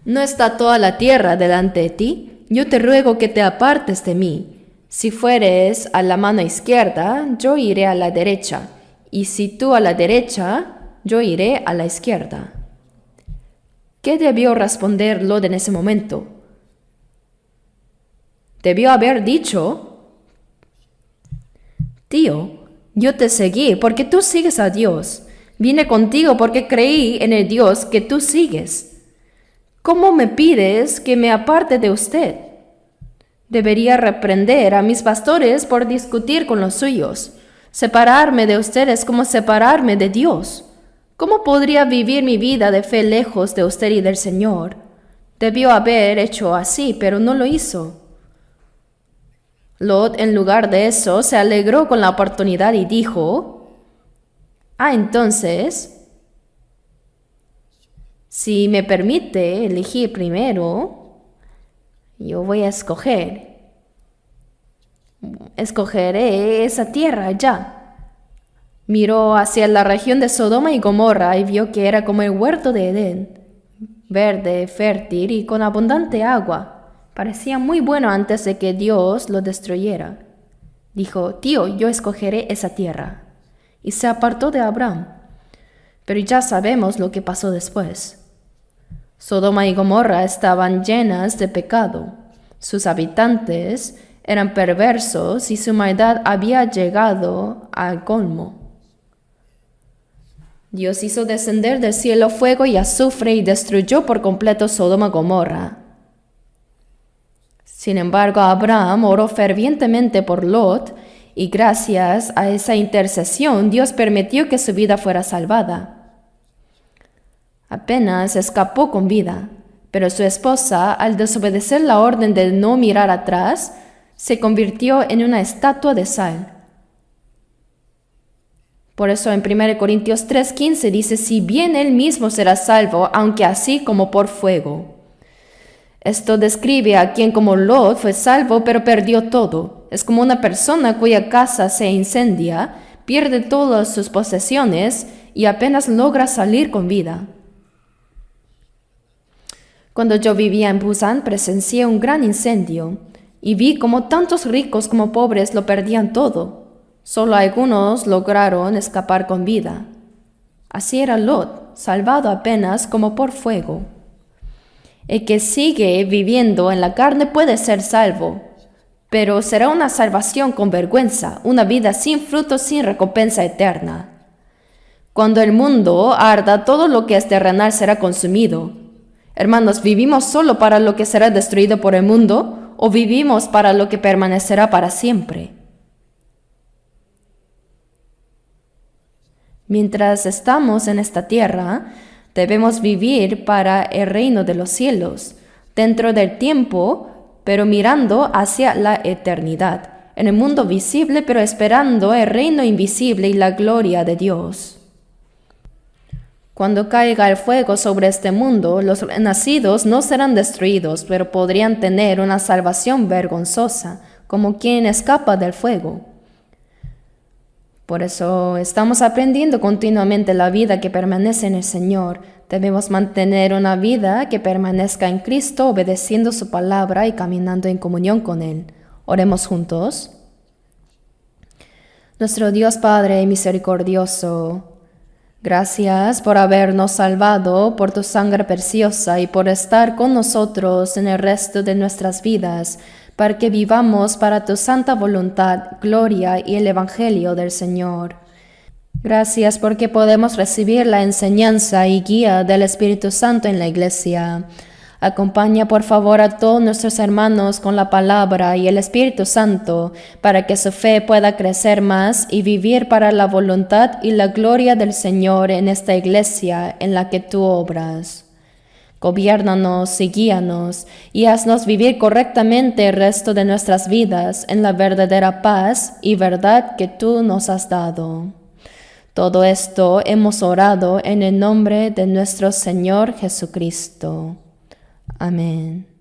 ¿No está toda la tierra delante de ti? Yo te ruego que te apartes de mí. Si fueres a la mano izquierda, yo iré a la derecha, y si tú a la derecha, yo iré a la izquierda». ¿Qué debió responder Lot en ese momento? Debió haber dicho, «Tío, yo te seguí porque tú sigues a Dios. Vine contigo porque creí en el Dios que tú sigues. ¿Cómo me pides que me aparte de usted? Debería reprender a mis pastores por discutir con los suyos. Separarme de ustedes como separarme de Dios. ¿Cómo podría vivir mi vida de fe lejos de usted y del Señor? Debió haber hecho así, pero no lo hizo». Lot, en lugar de eso, se alegró con la oportunidad y dijo, entonces, si me permite elegir primero, yo voy a escogeré esa tierra ya». Miró hacia la región de Sodoma y Gomorra y vio que era como el huerto de Edén, verde, fértil y con abundante agua. Parecía muy bueno antes de que Dios lo destruyera. Dijo, «Tío, yo escogeré esa tierra». Y se apartó de Abraham. Pero ya sabemos lo que pasó después. Sodoma y Gomorra estaban llenas de pecado. Sus habitantes eran perversos y su maldad había llegado al colmo. Dios hizo descender del cielo fuego y azufre y destruyó por completo Sodoma y Gomorra. Sin embargo, Abraham oró fervientemente por Lot y gracias a esa intercesión Dios permitió que su vida fuera salvada. Apenas escapó con vida, pero su esposa, al desobedecer la orden de no mirar atrás, se convirtió en una estatua de sal. Por eso en 1 Corintios 3:15 dice, «Si bien él mismo será salvo, aunque así como por fuego». Esto describe a quien como Lot fue salvo pero perdió todo. Es como una persona cuya casa se incendia, pierde todas sus posesiones y apenas logra salir con vida. Cuando yo vivía en Busan presencié un gran incendio y vi como tantos ricos como pobres lo perdían todo. Solo algunos lograron escapar con vida. Así era Lot, salvado apenas como por fuego. El que sigue viviendo en la carne puede ser salvo, pero será una salvación con vergüenza, una vida sin fruto, sin recompensa eterna. Cuando el mundo arda, todo lo que es terrenal será consumido. Hermanos, ¿vivimos solo para lo que será destruido por el mundo o vivimos para lo que permanecerá para siempre? Mientras estamos en esta tierra, debemos vivir para el reino de los cielos, dentro del tiempo, pero mirando hacia la eternidad, en el mundo visible, pero esperando el reino invisible y la gloria de Dios. Cuando caiga el fuego sobre este mundo, los nacidos no serán destruidos, pero podrían tener una salvación vergonzosa, como quien escapa del fuego. Por eso estamos aprendiendo continuamente la vida que permanece en el Señor. Debemos mantener una vida que permanezca en Cristo, obedeciendo su palabra y caminando en comunión con Él. Oremos juntos. Nuestro Dios Padre misericordioso, gracias por habernos salvado por tu sangre preciosa y por estar con nosotros en el resto de nuestras vidas, para que vivamos para tu santa voluntad, gloria y el Evangelio del Señor. Gracias porque podemos recibir la enseñanza y guía del Espíritu Santo en la Iglesia. Acompaña por favor a todos nuestros hermanos con la palabra y el Espíritu Santo, para que su fe pueda crecer más y vivir para la voluntad y la gloria del Señor en esta Iglesia en la que tú obras. Gobiérnanos y guíanos, y haznos vivir correctamente el resto de nuestras vidas en la verdadera paz y verdad que tú nos has dado. Todo esto hemos orado en el nombre de nuestro Señor Jesucristo. Amén.